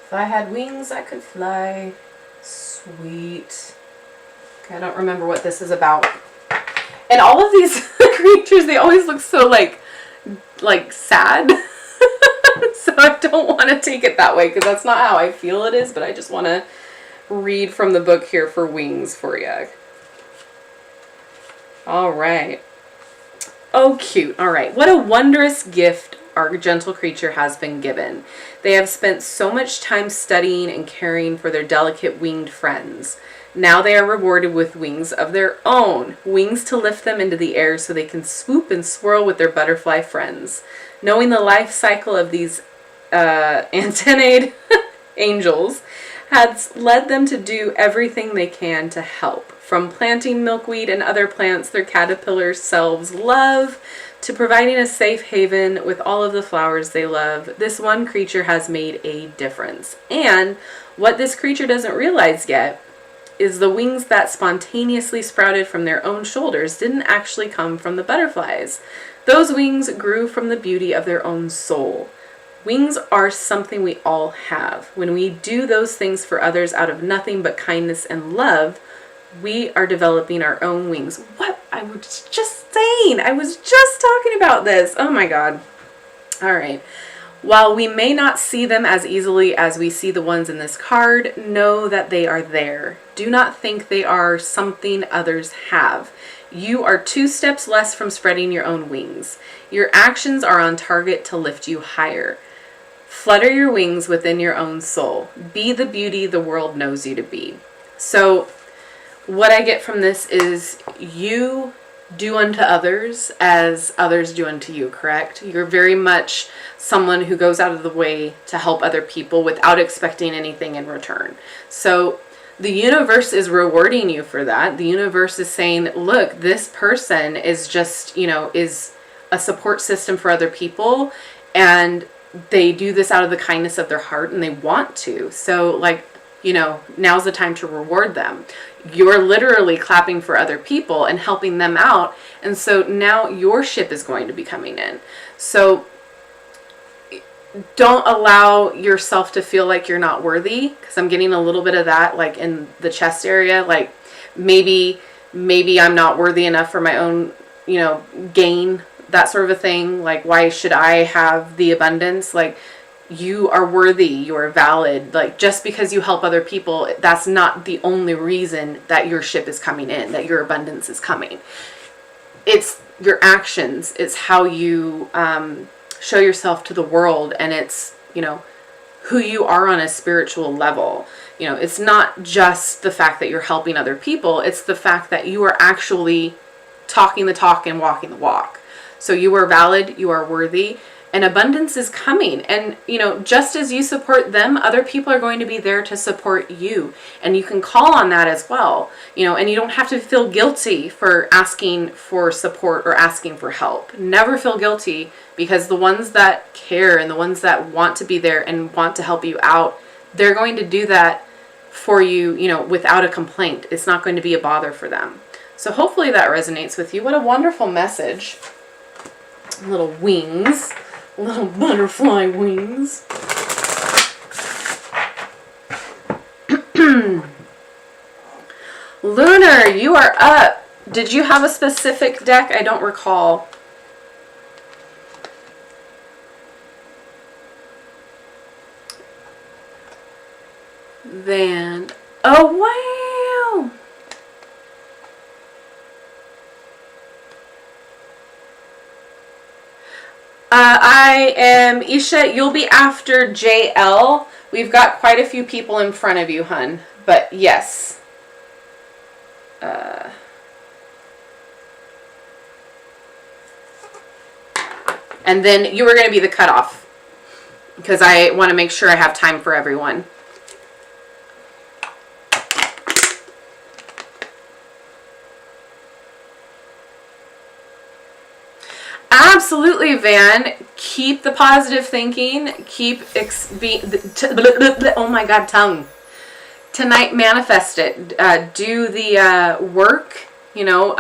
If I had wings, I could fly. Sweet. Okay, I don't remember what this is about. And all of these creatures, they always look so like sad. So I don't want to take it that way, because that's not how I feel it is, but I just want to read from the book here for wings for you. All right. Oh, cute. All right. What a wondrous gift our gentle creature has been given. They have spent so much time studying and caring for their delicate winged friends. Now they are rewarded with wings of their own, wings to lift them into the air so they can swoop and swirl with their butterfly friends. Knowing the life cycle of these antennaed angels has led them to do everything they can to help. From planting milkweed and other plants their caterpillar selves love, to providing a safe haven with all of the flowers they love, this one creature has made a difference. And what this creature doesn't realize yet is the wings that spontaneously sprouted from their own shoulders didn't actually come from the butterflies. Those wings grew from the beauty of their own soul. Wings are something we all have. When we do those things for others out of nothing but kindness and love, we are developing our own wings. What? I was just saying. I was just talking about this. Oh my God. All right. While we may not see them as easily as we see the ones in this card, know that they are there. Do not think they are something others have. You are 2 steps less from spreading your own wings. Your actions are on target to lift you higher. Flutter your wings within your own soul. Be the beauty the world knows you to be. So what I get from this is you do unto others as others do unto you, correct? You're very much someone who goes out of the way to help other people without expecting anything in return. So the universe is rewarding you for that. The universe is saying, look, this person is just, is a support system for other people, and they do this out of the kindness of their heart and they want to. So now's the time to reward them. You're literally clapping for other people and helping them out. And so now your ship is going to be coming in. So don't allow yourself to feel like you're not worthy, because I'm getting a little bit of that, like in the chest area. Like maybe I'm not worthy enough for my own, gain that sort of a thing. Like, why should I have the abundance? Like, you are worthy, you are valid. Like, just because you help other people, that's not the only reason that your ship is coming in, that your abundance is coming. It's your actions, it's how you show yourself to the world, and it's, you know, who you are on a spiritual level. You know, it's not just the fact that you're helping other people, it's the fact that you are actually talking the talk and walking the walk. So you are valid, you are worthy, and abundance is coming. And, you know, just as you support them, other people are going to be there to support you. And you can call on that as well. You know, and you don't have to feel guilty for asking for support or asking for help. Never feel guilty, because the ones that care and the ones that want to be there and want to help you out, they're going to do that for you, you know, without a complaint. It's not going to be a bother for them. So hopefully that resonates with you. What a wonderful message. Little wings. Little butterfly wings. Lunar, you are up. Did you have a specific deck? I don't recall. Van. Oh, wow. I am Isha. You'll be after JL. We've got quite a few people in front of you, hun. But yes. And then you were going to be the cutoff, because I want to make sure I have time for everyone. Absolutely, Van. Keep the positive thinking. Keep oh my God, tongue. Tonight, manifest it. Do the work. You know,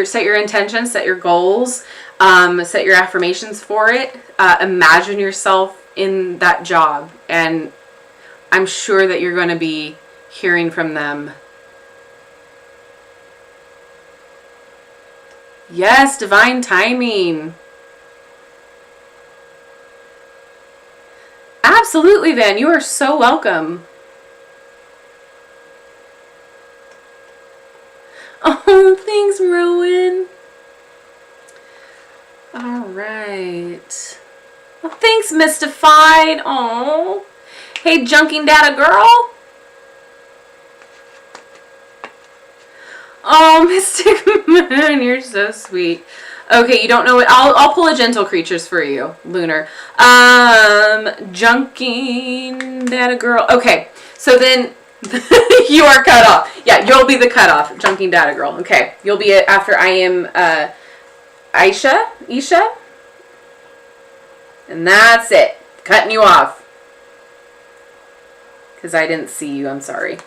set your intentions, set your goals, set your affirmations for it. Imagine yourself in that job, and I'm sure that you're going to be hearing from them. Yes, divine timing. Absolutely, Van. You are so welcome. Oh, thanks, Rowan. All right. Well, thanks, Mystified. Oh. Hey, Junking Data Girl. Oh, Mystic Moon, you're so sweet. Okay, you don't know what. I'll pull a gentle creatures for you, Lunar. Junking Data Girl. Okay, so then you are cut off. Yeah, you'll be the cutoff, Junking Data Girl. Okay, you'll be after I am Isha, and that's it. Cutting you off because I didn't see you. I'm sorry.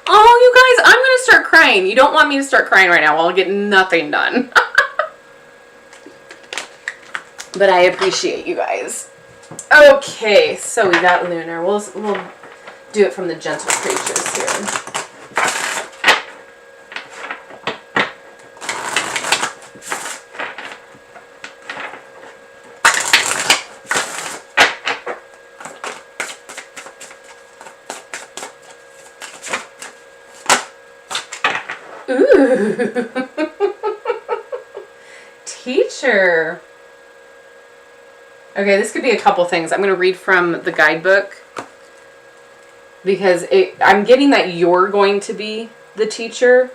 Oh, you guys, I'm going to start crying. You don't want me to start crying right now. I'll get nothing done. But I appreciate you guys. Okay, so we got Lunar. We'll do it from the gentle creatures here. Ooh. Teacher. Okay, this could be a couple things. I'm going to read from the guidebook because I'm getting that you're going to be the teacher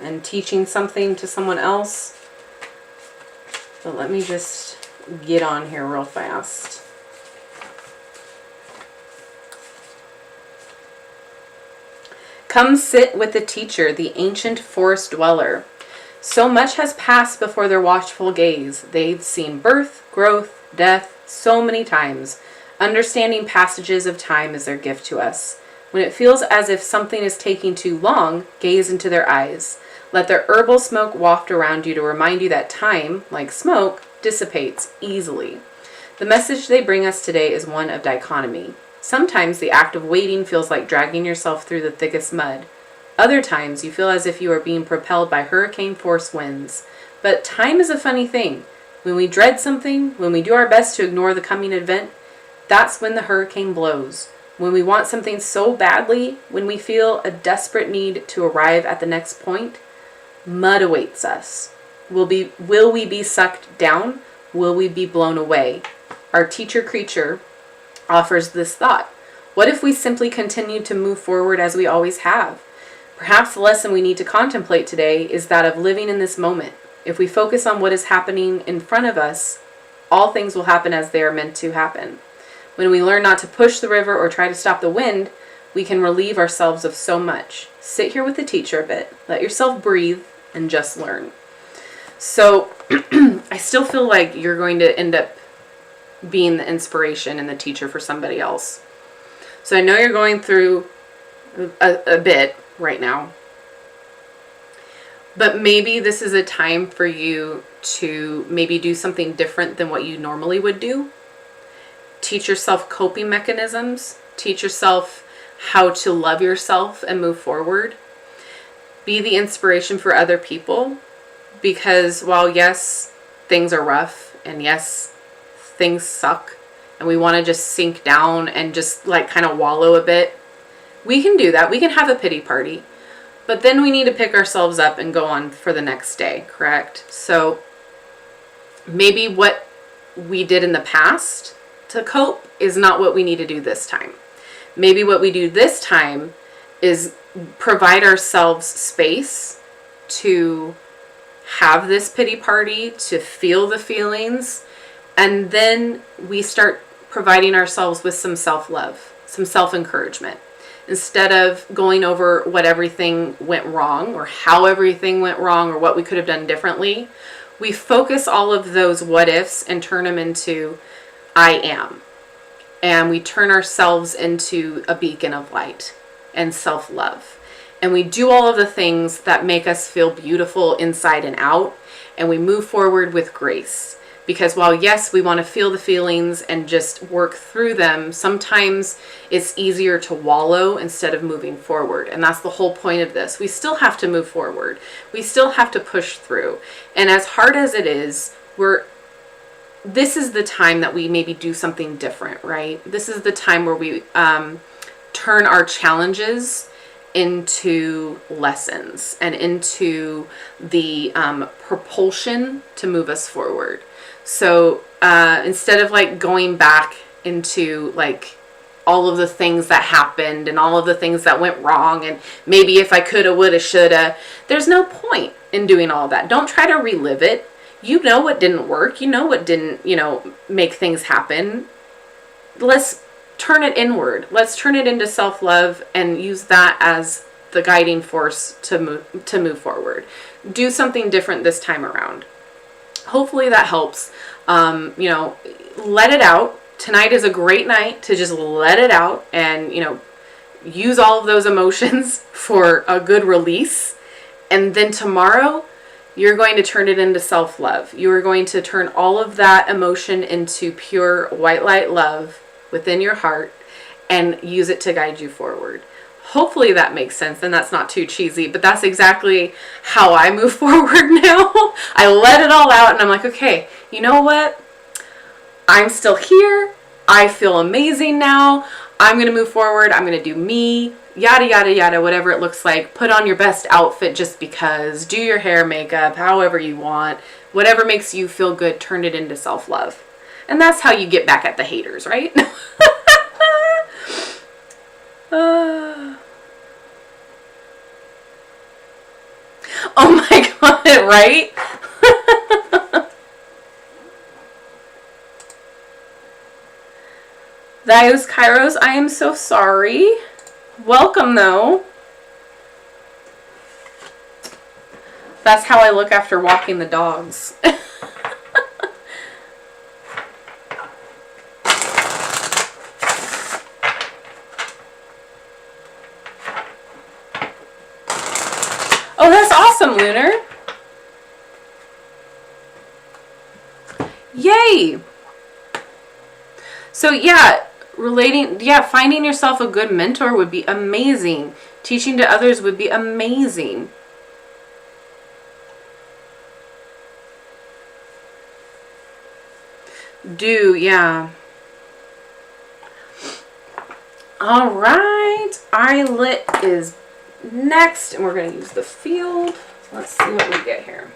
and teaching something to someone else. But let me just get on here real fast. Come sit with the teacher, the ancient forest dweller. So much has passed before their watchful gaze. They've seen birth, growth, death so many times. Understanding passages of time is their gift to us. When it feels as if something is taking too long, gaze into their eyes. Let their herbal smoke waft around you to remind you that time, like smoke, dissipates easily. The message they bring us today is one of dichotomy. Sometimes the act of waiting feels like dragging yourself through the thickest mud. Other times, you feel as if you are being propelled by hurricane force winds. But time is a funny thing. When we dread something, when we do our best to ignore the coming event, that's when the hurricane blows. When we want something so badly, when we feel a desperate need to arrive at the next point, mud awaits us. Will we be sucked down? Will we be blown away? Our teacher creature offers this thought. What if we simply continue to move forward as we always have? Perhaps the lesson we need to contemplate today is that of living in this moment. If we focus on what is happening in front of us, all things will happen as they are meant to happen. When we learn not to push the river or try to stop the wind, we can relieve ourselves of so much. Sit here with the teacher a bit. Let yourself breathe and just learn. So I still feel like you're going to end up being the inspiration and the teacher for somebody else. So I know you're going through a bit right now, but maybe this is a time for you to maybe do something different than what you normally would do. Teach yourself coping mechanisms. Teach yourself how to love yourself and move forward. Be the inspiration for other people, because while yes, things are rough, and yes, things suck, and we want to just sink down and just like kind of wallow a bit, we can do that. We can have a pity party. But then we need to pick ourselves up and go on for the next day, correct? So maybe what we did in the past to cope is not what we need to do this time. Maybe what we do this time is provide ourselves space to have this pity party, to feel the feelings, and then we start providing ourselves with some self-love, some self-encouragement. Instead of going over what everything went wrong or how everything went wrong or what we could have done differently, we focus all of those what ifs and turn them into I am. And we turn ourselves into a beacon of light and self-love. And we do all of the things that make us feel beautiful inside and out. And we move forward with grace. Because while, yes, we want to feel the feelings and just work through them, sometimes it's easier to wallow instead of moving forward. And that's the whole point of this. We still have to move forward. We still have to push through. And as hard as it is, this is the time that we maybe do something different, right? This is the time where we turn our challenges into lessons and into the propulsion to move us forward. So instead of like going back into like all of the things that happened and all of the things that went wrong and maybe if I coulda, woulda, shoulda, there's no point in doing all that. Don't try to relive it. You know what didn't work. You know what didn't, make things happen. Let's turn it inward. Let's turn it into self-love and use that as the guiding force to move forward. Do something different this time around. Hopefully that helps. Let it out. Tonight is a great night to just let it out and, use all of those emotions for a good release. And then tomorrow, you're going to turn it into self-love. You are going to turn all of that emotion into pure white light love within your heart and use it to guide you forward. Hopefully that makes sense and that's not too cheesy, but that's exactly how I move forward now. I let it all out and I'm like, okay, you know what? I'm still here. I feel amazing now. I'm going to move forward. I'm going to do me, yada, yada, yada, whatever it looks like. Put on your best outfit just because. Do your hair, makeup, however you want. Whatever makes you feel good, turn it into self-love. And that's how you get back at the haters, right? Oh my God, right? Those Kairos, I am so sorry. Welcome though. That's how I look after walking the dogs. Oh, that's awesome, Lunar. Yay. So yeah, finding yourself a good mentor would be amazing. Teaching to others would be amazing. Yeah. All right. Eye-lit is next, and we're going to use the field. Let's see what we get here.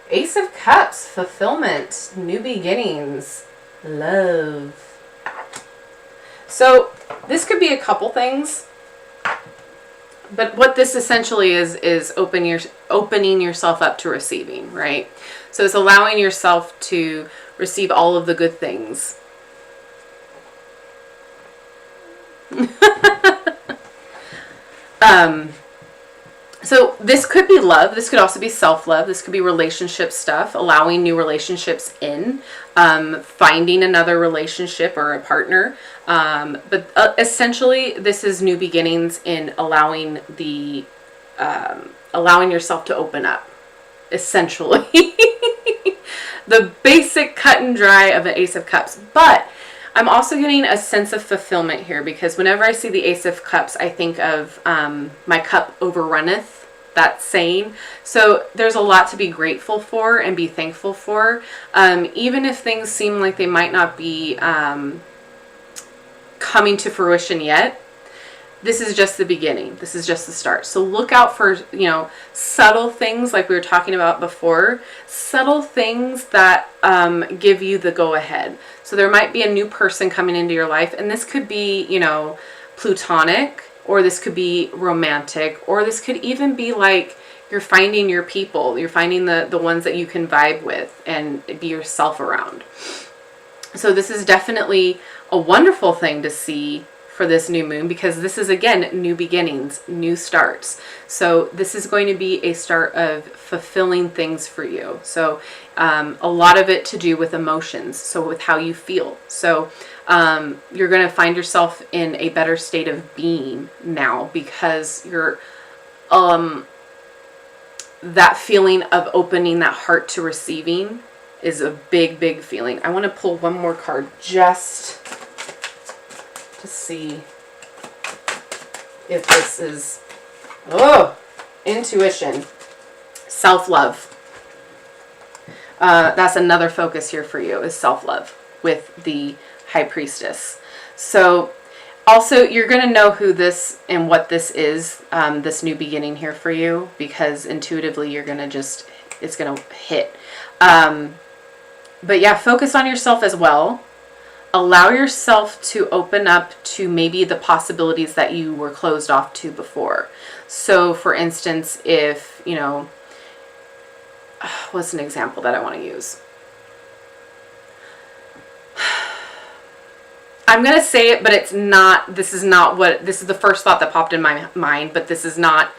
Ace of Cups, fulfillment, new beginnings, love. So this could be a couple things, but what this essentially is opening yourself up to receiving, right? So it's allowing yourself to receive all of the good things. So this could be love. This could also be self-love. This could be relationship stuff, allowing new relationships in, finding another relationship or a partner. But essentially, this is new beginnings in allowing yourself to open up. Essentially, the basic cut and dry of the Ace of Cups. But I'm also getting a sense of fulfillment here, because whenever I see the Ace of Cups, I think of my cup overrunneth, that saying. So there's a lot to be grateful for and be thankful for. Even if things seem like they might not be coming to fruition yet, this is just the beginning. This is just the start. So look out for, subtle things like we were talking about before. Subtle things that give you the go ahead. So there might be a new person coming into your life, and this could be, platonic, or this could be romantic, or this could even be like you're finding your people. You're finding the ones that you can vibe with and be yourself around. So this is definitely a wonderful thing to see for this new moon, because this is, again, new beginnings, new starts. So this is going to be a start of fulfilling things for you. So a lot of it to do with emotions, so with how you feel. So you're going to find yourself in a better state of being now, because you're that feeling of opening that heart to receiving is a big, big feeling. I want to pull one more card just to see if this is, intuition, self-love. That's another focus here for you, is self-love with the High Priestess. So also, you're going to know who this and what this is, this new beginning here for you, because intuitively you're going to it's going to hit. But yeah, focus on yourself as well. Allow yourself to open up to maybe the possibilities that you were closed off to before. So for instance, if, what's an example that I want to use? I'm going to say it, but this is the first thought that popped in my mind, but this is not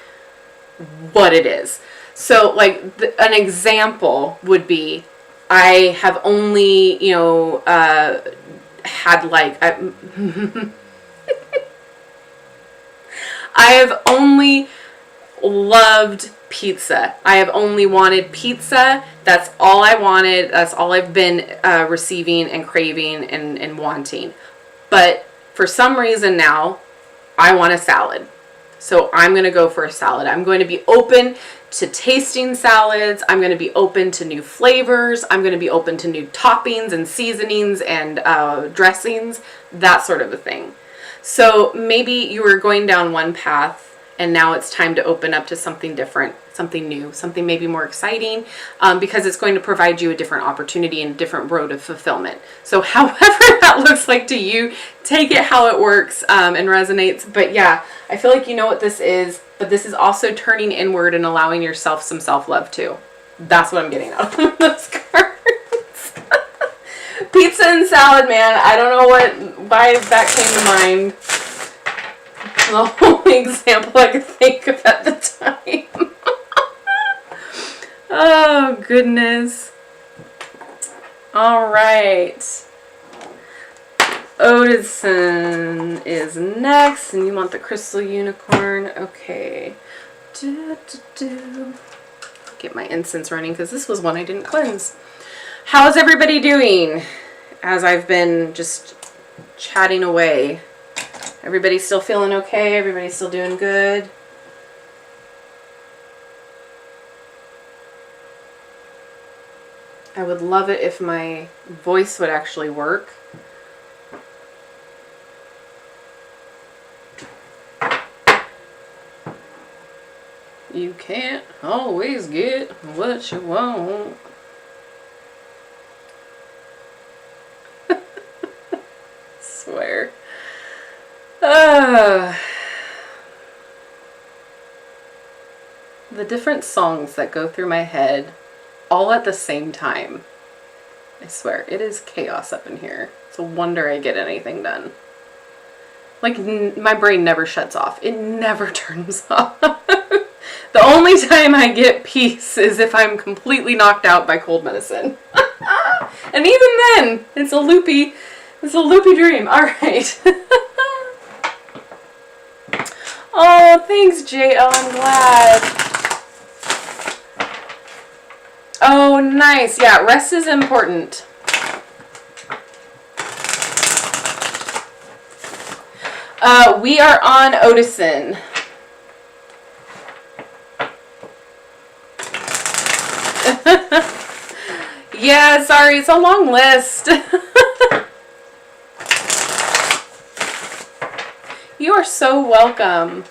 what it is. So like an example would be, I have only, had like, I have only loved pizza. I have only wanted pizza. That's all I wanted. That's all I've been receiving and craving and wanting. But for some reason now, I want a salad. So I'm going to go for a salad. I'm going to be open to tasting salads. I'm going to be open to new flavors. I'm going to be open to new toppings and seasonings and dressings, that sort of a thing. So maybe you were going down one path, and now it's time to open up to something different, something new, something maybe more exciting, because it's going to provide you a different opportunity and a different road of fulfillment. So however that looks like to you, take it how it works and resonates. But yeah, I feel like you know what this is, but this is also turning inward and allowing yourself some self-love too. That's what I'm getting out of those cards. Pizza and salad, man. I don't know why that came to mind. the only example I could think of at the time. Oh, goodness. All right. Odison is next, and you want the crystal unicorn. Okay. Get my incense running because this was one I didn't cleanse. How's everybody doing? As I've been just chatting away. Everybody still feeling okay? Everybody still doing good? I would love it if my voice would actually work. You can't always get what you want. Swear. The different songs that go through my head all at the same time. I swear, it is chaos up in here. It's a wonder I get anything done. Like, my brain never shuts off. It never turns off. The only time I get peace is if I'm completely knocked out by cold medicine. And even then, it's a loopy dream. All right. Oh, thanks, J.O. I'm glad. Oh, nice. Yeah, rest is important. We are on Odison. Yeah, sorry, it's a long list. You are so welcome.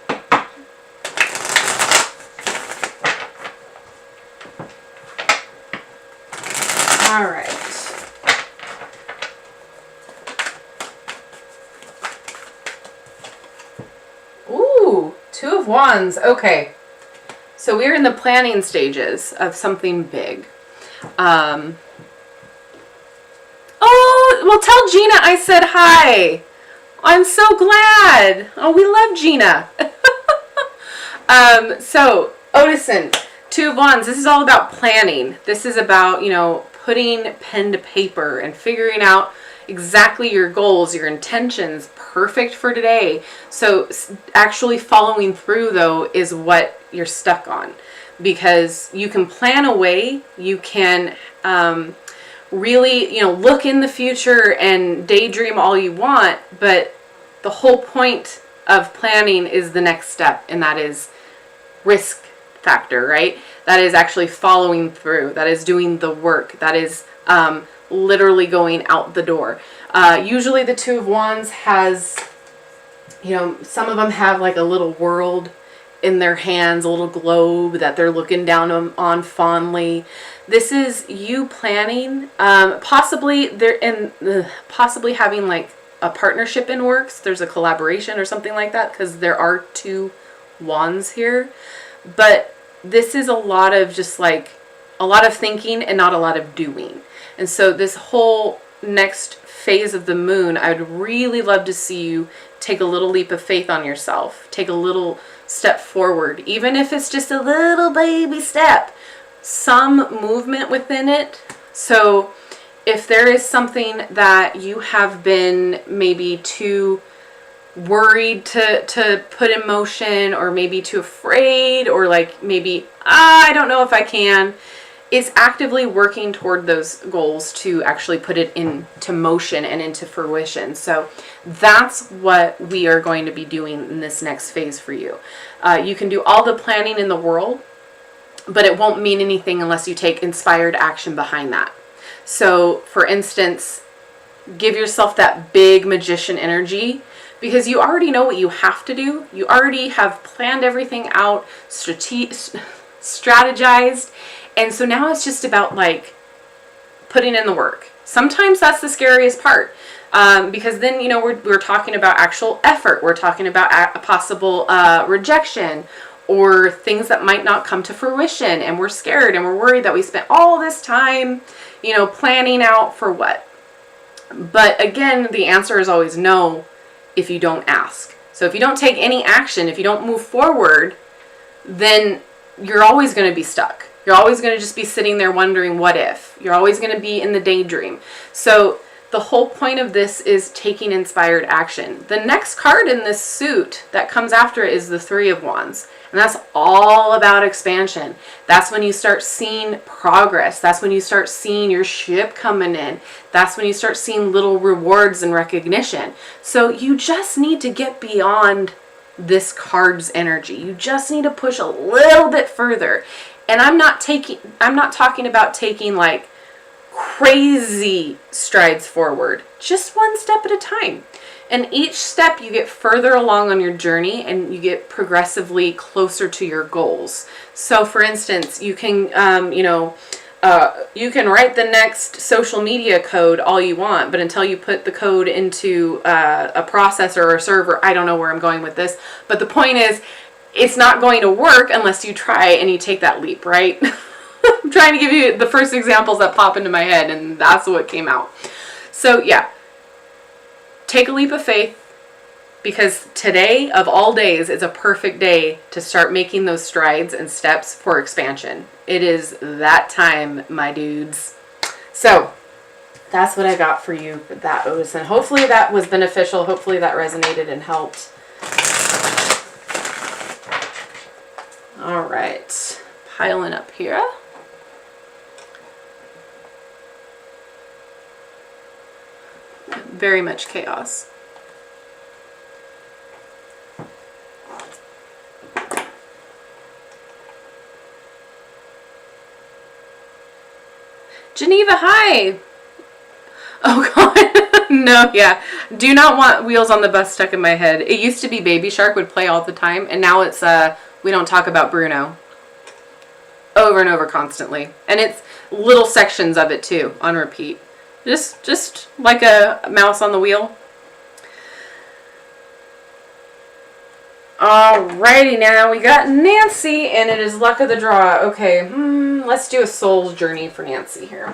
All right. Ooh, Two of Wands. Okay. So we're in the planning stages of something big. Oh, well, tell Gina I said hi. I'm so glad. Oh, we love Gina. So, Odison, Two of Wands, this is all about planning. This is about, putting pen to paper and figuring out exactly your goals, your intentions, perfect for today. So actually following through, though, is what you're stuck on. Because you can plan away, you can really, look in the future and daydream all you want, but the whole point of planning is the next step, and that is risk factor, right? That is actually following through. That is doing the work. That is literally going out the door. Usually the Two of Wands has, some of them have like a little world in their hands, a little globe that they're looking down on fondly. This is you planning, possibly having like a partnership in works. There's a collaboration or something like that, because there are two wands here. But this is a lot of just like a lot of thinking and not a lot of doing. And so this whole next phase of the moon, I would really love to see you take a little leap of faith on yourself. Take a little step forward, even if it's just a little baby step, some movement within it. So if there is something that you have been maybe too worried to put in motion, or maybe too afraid, or like maybe I don't know if I can, is actively working toward those goals to actually put it into motion and into fruition. So that's what we are going to be doing in this next phase for you. You can do all the planning in the world, but it won't mean anything unless you take inspired action behind that. So for instance, give yourself that big magician energy, because you already know what you have to do. You already have planned everything out, strategized. And so now it's just about like putting in the work. Sometimes that's the scariest part, because then, we're talking about actual effort. We're talking about a possible rejection, or things that might not come to fruition. And we're scared and we're worried that we spent all this time, planning out for what. But again, the answer is always no if you don't ask. So if you don't take any action, if you don't move forward, then you're always going to be stuck. You're always going to just be sitting there wondering what if. You're always going to be in the daydream. So the whole point of this is taking inspired action. The next card in this suit that comes after it is the Three of Wands. And that's all about expansion. That's when you start seeing progress. That's when you start seeing your ship coming in. That's when you start seeing little rewards and recognition. So you just need to get beyond this card's energy. You just need to push a little bit further. And I'm not talking about taking like crazy strides forward. Just one step at a time. And each step you get further along on your journey and you get progressively closer to your goals. So for instance, you can, you can write the next social media code all you want, but until you put the code into a processor or a server, I don't know where I'm going with this, but the point is, it's not going to work unless you try and you take that leap, right? I'm trying to give you the first examples that pop into my head, and that's what came out. So yeah, take a leap of faith, because today of all days is a perfect day to start making those strides and steps for expansion. It is that time, my dudes. So that's what I got for you with that, Otis, and hopefully that was beneficial. Hopefully that resonated and helped. All right, piling up here. Very much chaos. Geneva, hi. Oh God, no, yeah. Do not want Wheels on the Bus stuck in my head. It used to be Baby Shark would play all the time, and now it's We Don't Talk About Bruno. Over and over constantly. And it's little sections of it too, on repeat. Just like a mouse on the wheel. Alrighty, now we got Nancy, and it is luck of the draw. Okay, let's do a soul's journey for Nancy here.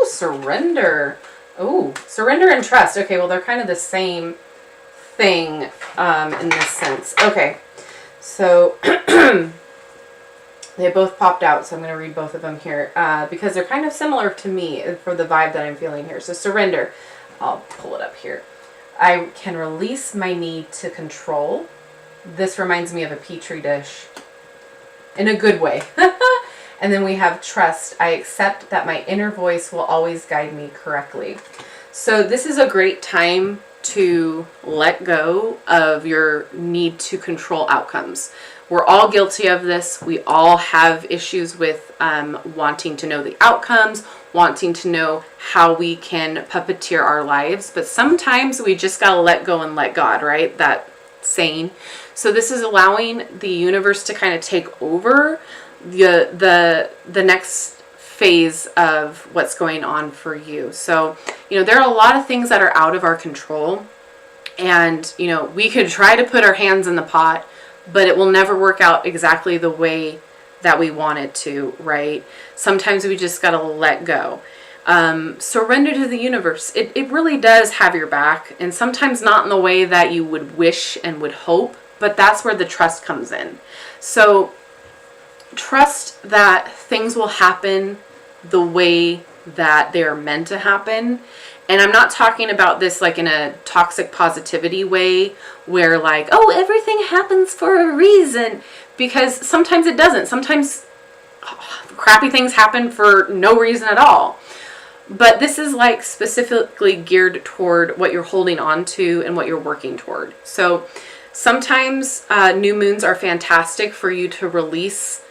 Surrender. Oh, surrender and trust. Okay, well, they're kind of the same thing in this sense. Okay, so they both popped out, so I'm going to read both of them here because they're kind of similar to me for the vibe that I'm feeling here. So surrender. I'll pull it up here. I can release my need to control. This reminds me of a petri dish in a good way. And then we have trust. I accept that my inner voice will always guide me correctly. So this is a great time to let go of your need to control outcomes. We're all guilty of this. We all have issues with wanting to know the outcomes, wanting to know how we can puppeteer our lives. But sometimes we just got to let go and let God, right? That saying. So this is allowing the universe to kind of take over the next phase of what's going on for you. So, there are a lot of things that are out of our control, and, we could try to put our hands in the pot, but it will never work out exactly the way that we want it to, right? Sometimes we just got to let go. Surrender to the universe. It really does have your back, and sometimes not in the way that you would wish and would hope, but that's where the trust comes in. So trust that things will happen the way that they're meant to happen. And I'm not talking about this like in a toxic positivity way where like, oh, everything happens for a reason, because sometimes it doesn't. Sometimes crappy things happen for no reason at all. But this is like specifically geared toward what you're holding on to and what you're working toward. So sometimes new moons are fantastic for you to release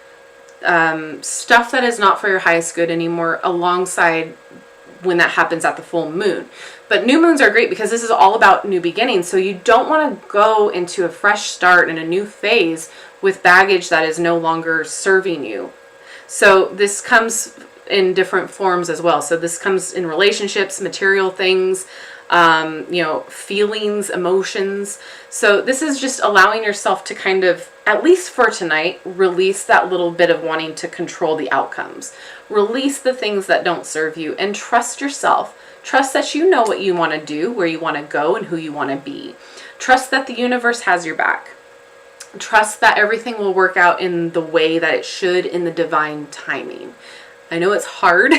stuff that is not for your highest good anymore, alongside when that happens at the full moon. But new moons are great because this is all about new beginnings. So you don't want to go into a fresh start and a new phase with baggage that is no longer serving you. So this comes in different forms as well. So this comes in relationships, material things, feelings, emotions. So this is just allowing yourself to kind of, at least for tonight, release that little bit of wanting to control the outcomes. Release the things that don't serve you and trust yourself. Trust that you know what you want to do, where you want to go, and who you want to be. Trust that the universe has your back. Trust that everything will work out in the way that it should, in the divine timing. I know it's hard.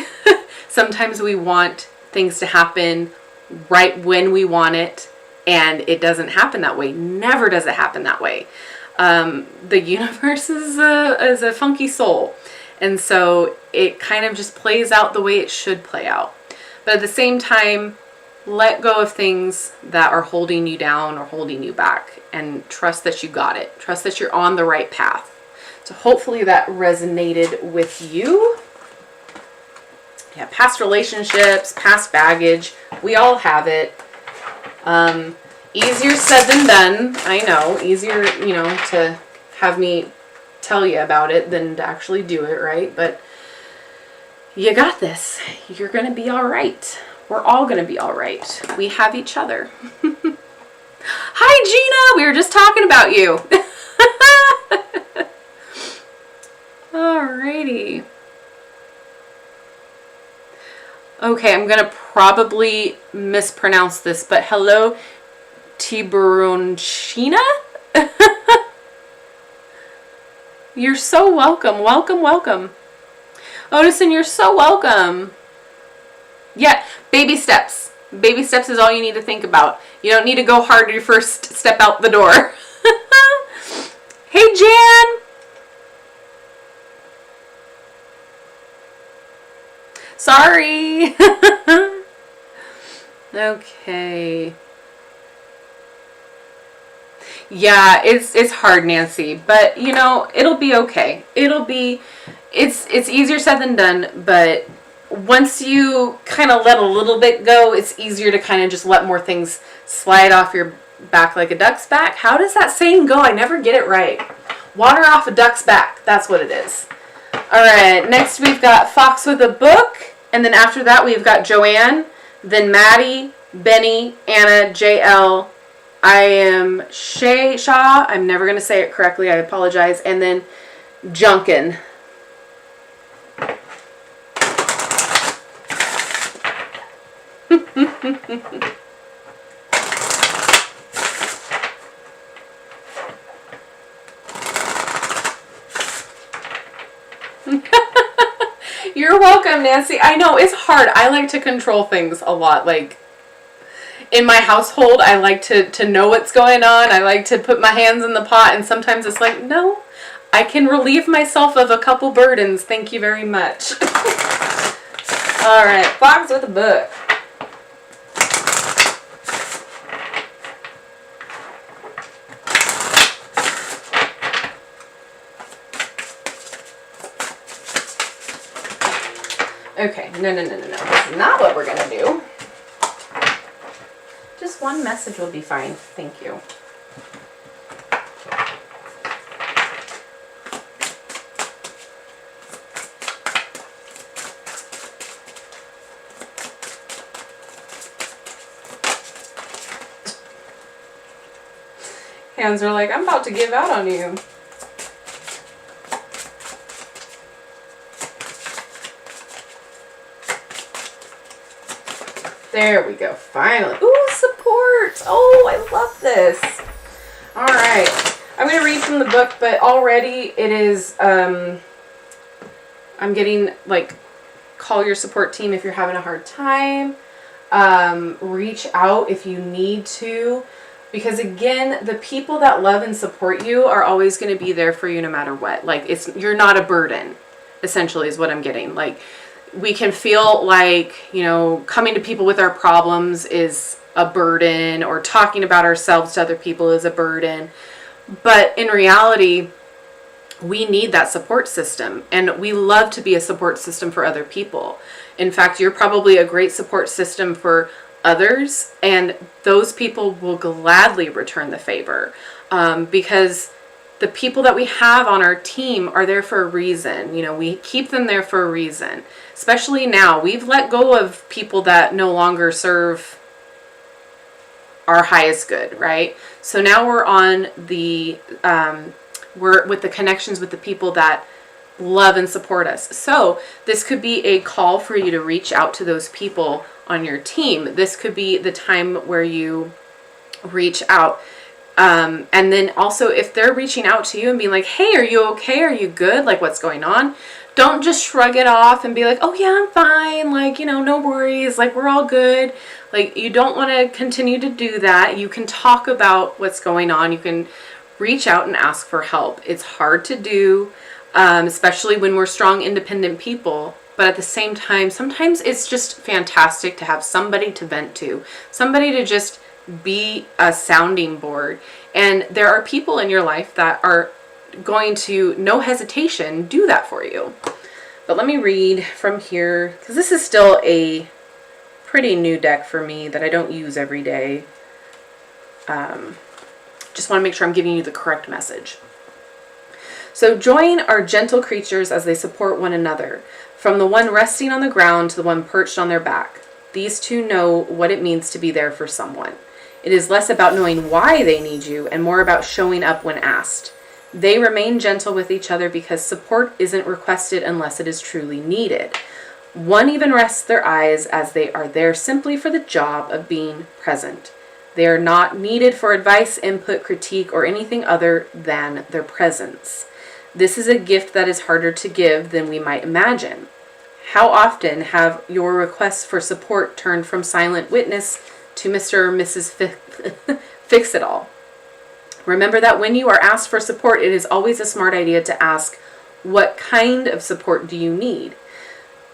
Sometimes we want things to happen right when we want it, and it doesn't happen that way. Never does it happen that way. The universe is a funky soul, and so it kind of just plays out the way it should play out. But at the same time, let go of things that are holding you down or holding you back, and trust that you got it. Trust that you're on the right path. So hopefully that resonated with you. Yeah, past relationships, past baggage, we all have it. Easier said than done. I know, easier, to have me tell you about it than to actually do it, right? But you got this. You're going to be all right. We're all going to be all right. We have each other. Hi, Gina. We were just talking about you. Alrighty. Okay, I'm going to probably mispronounce this, but hello, Tiburonchina? You're so welcome. Welcome, welcome. Odison, you're so welcome. Yeah, baby steps. Baby steps is all you need to think about. You don't need to go hard your first step out the door. Hey, Jan. Sorry. Okay. Yeah, it's hard, Nancy, but it'll be okay. It's easier said than done, but once you kind of let a little bit go, it's easier to kind of just let more things slide off your back like a duck's back. How does that saying go? I never get it right. Water off a duck's back. That's what it is. All right, next we've got Fox with a Book, and then after that we've got Joanne, then Maddie, Benny, Anna, JL, I am Shaw, I'm never going to say it correctly, I apologize, and then Junkin. You're welcome, Nancy. I know, it's hard. I like to control things a lot. Like, in my household, I like to know what's going on. I like to put my hands in the pot, and sometimes it's like, no, I can relieve myself of a couple burdens. Thank you very much. All right, Fox with a Book. Okay, no. That's not what we're going to do. Just one message will be fine. Thank you. Hands are like, I'm about to give out on you. There we go, finally. Ooh, support. Oh, I love this. All right. I'm going to read from the book, but already it is, I'm getting, like, call your support team if you're having a hard time. Reach out if you need to. Because, again, the people that love and support you are always going to be there for you no matter what. Like, you're not a burden, essentially, is what I'm getting. Like, we can feel like, coming to people with our problems is a burden, or talking about ourselves to other people is a burden. But in reality, we need that support system, and we love to be a support system for other people. In fact, you're probably a great support system for others, and those people will gladly return the favor, because the people that we have on our team are there for a reason. You know, we keep them there for a reason. Especially now, we've let go of people that no longer serve our highest good, right? So now we're on the, we're with the connections with the people that love and support us. So this could be a call for you to reach out to those people on your team. This could be the time where you reach out. And then also, if they're reaching out to you and being like, hey, are you okay? Are you good? Like, what's going on? Don't just shrug it off and be like, oh yeah, I'm fine. Like, you know, no worries. Like, we're all good. Like, you don't want to continue to do that. You can talk about what's going on. You can reach out and ask for help. It's hard to do, especially when we're strong, independent people. But at the same time, sometimes it's just fantastic to have somebody to vent to, somebody to just be a sounding board. And there are people in your life that are going to, no hesitation, do that for you. But let me read from here, because this is still a pretty new deck for me that I don't use every day. Just want to make sure I'm giving you the correct message. So join our gentle creatures as they support one another, from the one resting on the ground to the one perched on their back. These two know what it means to be there for someone. It is less about knowing why they need you and more about showing up when asked. They remain gentle with each other because support isn't requested unless it is truly needed. One even rests their eyes as they are there simply for the job of being present. They are not needed for advice, input, critique, or anything other than their presence. This is a gift that is harder to give than we might imagine. How often have your requests for support turned from silent witness to Mr. or Mrs. Fix-It-All? Remember that when you are asked for support, it is always a smart idea to ask, what kind of support do you need?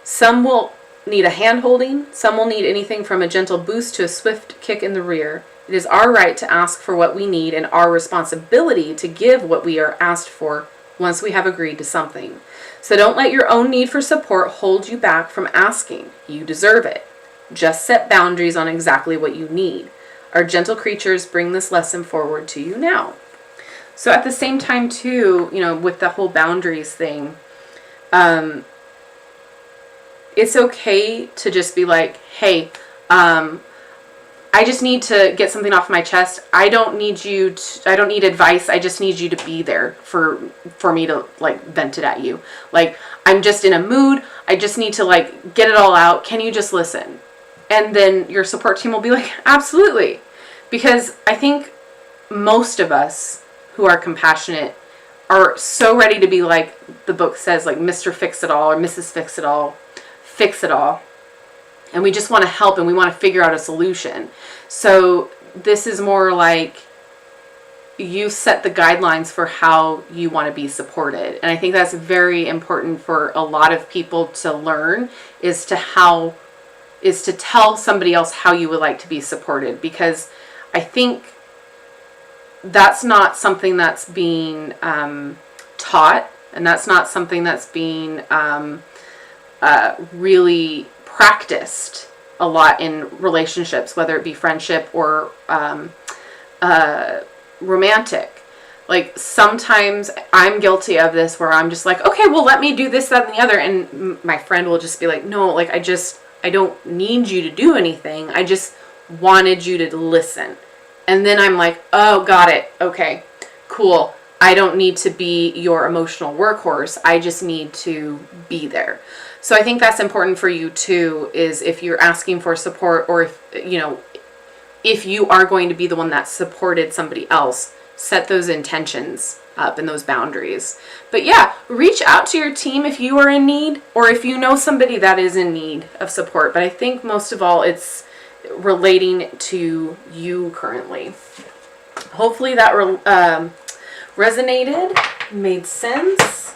Some will need a hand-holding. Some will need anything from a gentle boost to a swift kick in the rear. It is our right to ask for what we need and our responsibility to give what we are asked for once we have agreed to something. So don't let your own need for support hold you back from asking. You deserve it. Just set boundaries on exactly what you need. Our gentle creatures bring this lesson forward to you now. So at the same time too, you know, with the whole boundaries thing, it's okay to just be like, hey, I just need to get something off my chest. I don't need you to, I don't need advice. I just need you to be there for me to like vent it at you. Like, I'm just in a mood. I just need to like get it all out. Can you just listen? And then your support team will be like, absolutely. Because I think most of us who are compassionate are so ready to be like the book says, like Mr. Fix-It-All or Mrs. Fix-It-All, fix it all. And we just want to help and we want to figure out a solution. So this is more like you set the guidelines for how you want to be supported. And I think that's very important for a lot of people to learn, is to tell somebody else how you would like to be supported. Because I think that's not something that's being taught, and that's not something that's being really practiced a lot in relationships, whether it be friendship or romantic. Like, sometimes I'm guilty of this where I'm just like, okay, well, let me do this, that, and the other. And my friend will just be like, no, like, I don't need you to do anything. I just wanted you to listen. And then I'm like, oh, got it. Okay, cool. I don't need to be your emotional workhorse. I just need to be there. So I think that's important for you too, is if you're asking for support, or if you are going to be the one that supported somebody else, set those intentions up and those boundaries. But yeah, reach out to your team if you are in need, or if you know somebody that is in need of support. But I think most of all, it's relating to you currently. Hopefully that resonated, made sense.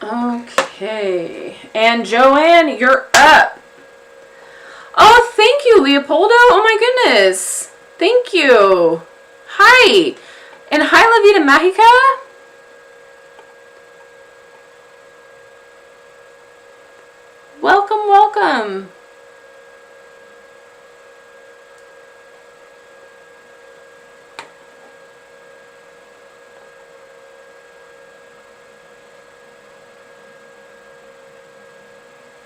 Okay, and Joanne, you're up. Oh, thank you, Leopoldo. Oh my goodness. Thank you. Hi. And hi, La Vida Magica. Welcome, welcome.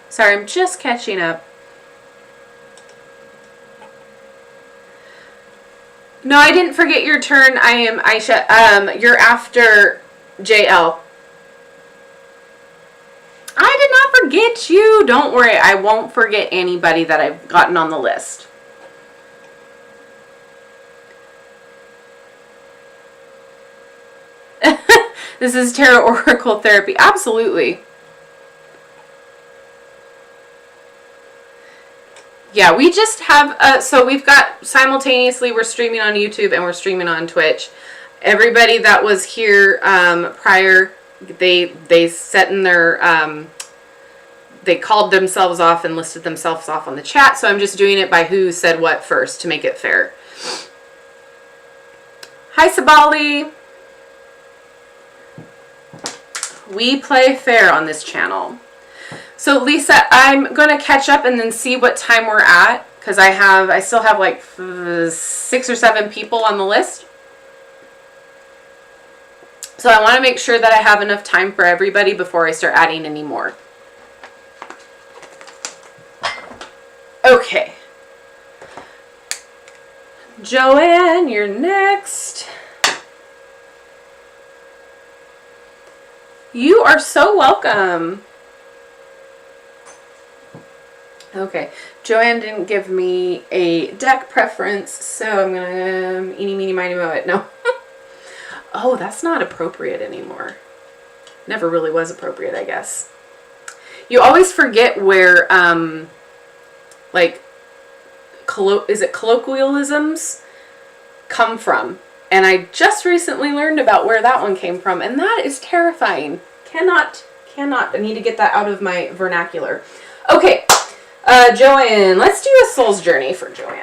Sorry, I'm just catching up. No, I didn't forget your turn. I am Aisha. You're after JL. I did not forget you. Don't worry. I won't forget anybody that I've gotten on the list. This is Tarot Oracle Therapy. Absolutely. Yeah, we just have, so we've got simultaneously, we're streaming on YouTube and we're streaming on Twitch. Everybody that was here prior, they set in their, they called themselves off and listed themselves off on the chat. So I'm just doing it by who said what first to make it fair. Hi, Sabali. We play fair on this channel. So Lisa, I'm going to catch up and then see what time we're at, because I still have like 6 or 7 people on the list. So I want to make sure that I have enough time for everybody before I start adding any more. Okay. Joanne, you're next. You are so welcome. Okay, Joanne didn't give me a deck preference, so I'm gonna eeny, meeny, miny, moe it. No. Oh, that's not appropriate anymore. Never really was appropriate, I guess. You always forget where, like, is it colloquialisms come from? And I just recently learned about where that one came from, and that is terrifying. Cannot. I need to get that out of my vernacular. Okay. Joanne, let's do a soul's journey for Joanne.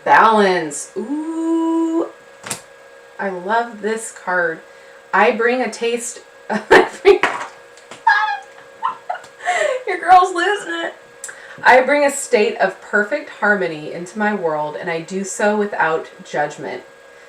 Balance. Ooh, I love this card. I bring a taste. Your girl's losing it. I bring a state of perfect harmony into my world, and I do so without judgment.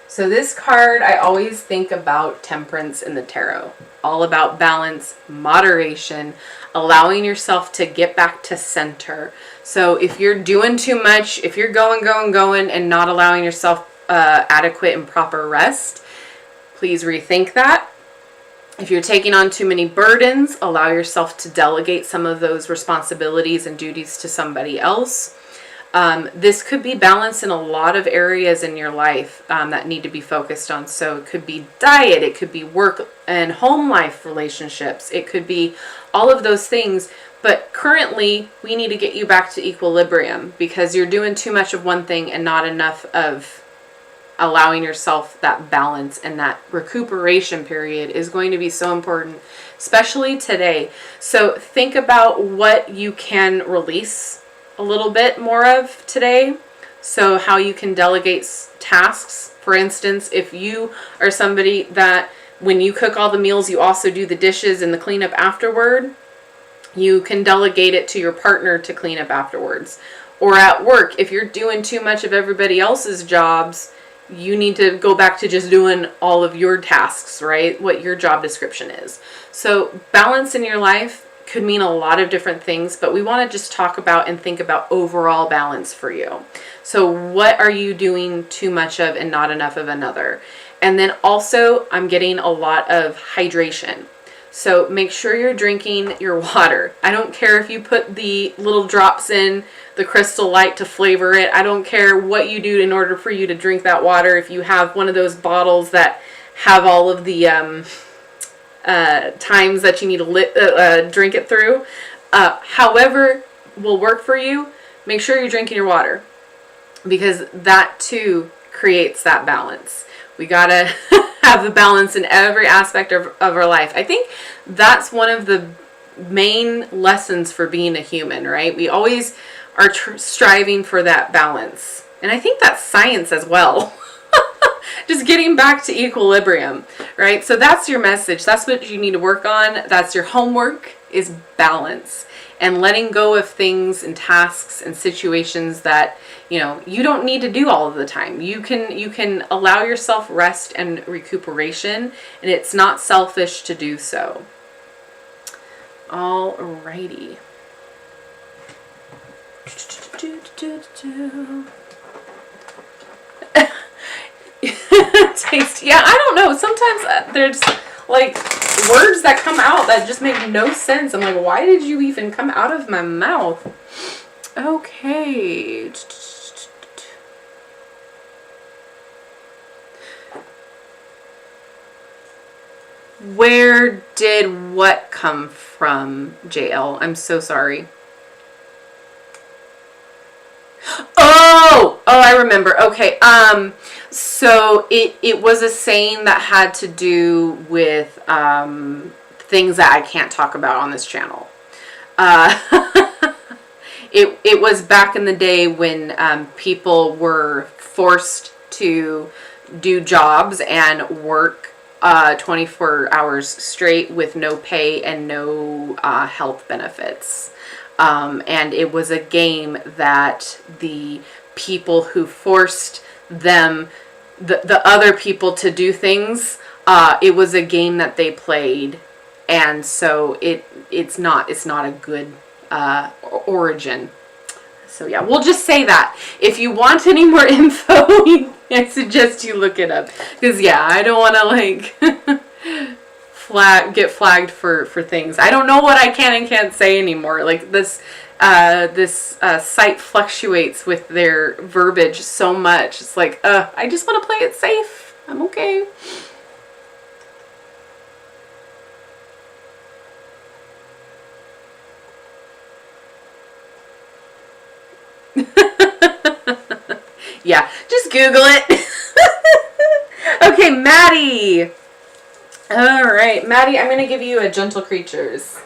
So this card, I always think about temperance in the tarot. All about balance, moderation, allowing yourself to get back to center. So if you're doing too much, if you're going, and not allowing yourself adequate and proper rest, please rethink that. If you're taking on too many burdens, allow yourself to delegate some of those responsibilities and duties to somebody else. This could be balanced in a lot of areas in your life that need to be focused on. So it could be diet, it could be work and home life relationships, it could be all of those things. But currently, we need to get you back to equilibrium because you're doing too much of one thing and not enough of allowing yourself that balance, and that recuperation period is going to be so important, especially today. So think about what you can release a little bit more of today. So how you can delegate tasks. For instance, if you are somebody that when you cook all the meals, you also do the dishes and the cleanup afterward, you can delegate it to your partner to clean up afterwards. Or at work, if you're doing too much of everybody else's jobs, you need to go back to just doing all of your tasks, right? What your job description is. So balance in your life could mean a lot of different things, but we want to just talk about and think about overall balance for you. So what are you doing too much of and not enough of another? And then also, I'm getting a lot of hydration. So make sure you're drinking your water. I don't care if you put the little drops in the crystal light to flavor it. I don't care what you do in order for you to drink that water. If you have one of those bottles that have all of the times that you need to drink it through. However will work for you, make sure you're drinking your water, because that too creates that balance. We gotta have the balance in every aspect of our life. I think that's one of the main lessons for being a human, right? We always are striving for that balance. And I think that's science as well. Just getting back to equilibrium, right? So that's your message. That's what you need to work on. That's your homework, is balance, and letting go of things and tasks and situations that, you know, you don't need to do all of the time. You can allow yourself rest and recuperation, and it's not selfish to do so. Alrighty. Taste. Yeah, I don't know. Sometimes there's like words that come out that just make no sense. I'm like, why did you even come out of my mouth? Okay. Where did what come from, JL? I'm so sorry. Oh, I remember. Okay. So it was a saying that had to do with things that I can't talk about on this channel. It was back in the day when people were forced to do jobs and work 24 hours straight with no pay and no health benefits. And it was a game that the people who forced them, the other people, to do things, it was a game that they played, and so it's not a good origin. So yeah, we'll just say that. If you want any more info, I suggest you look it up, because yeah, I don't want to like get flagged for things. I don't know what I can and can't say anymore. Like this site fluctuates with their verbiage so much. It's like, I just want to play it safe. I'm okay. Yeah, just Google it. Okay, Maddie. All right, Maddie, I'm going to give you a Gentle Creatures.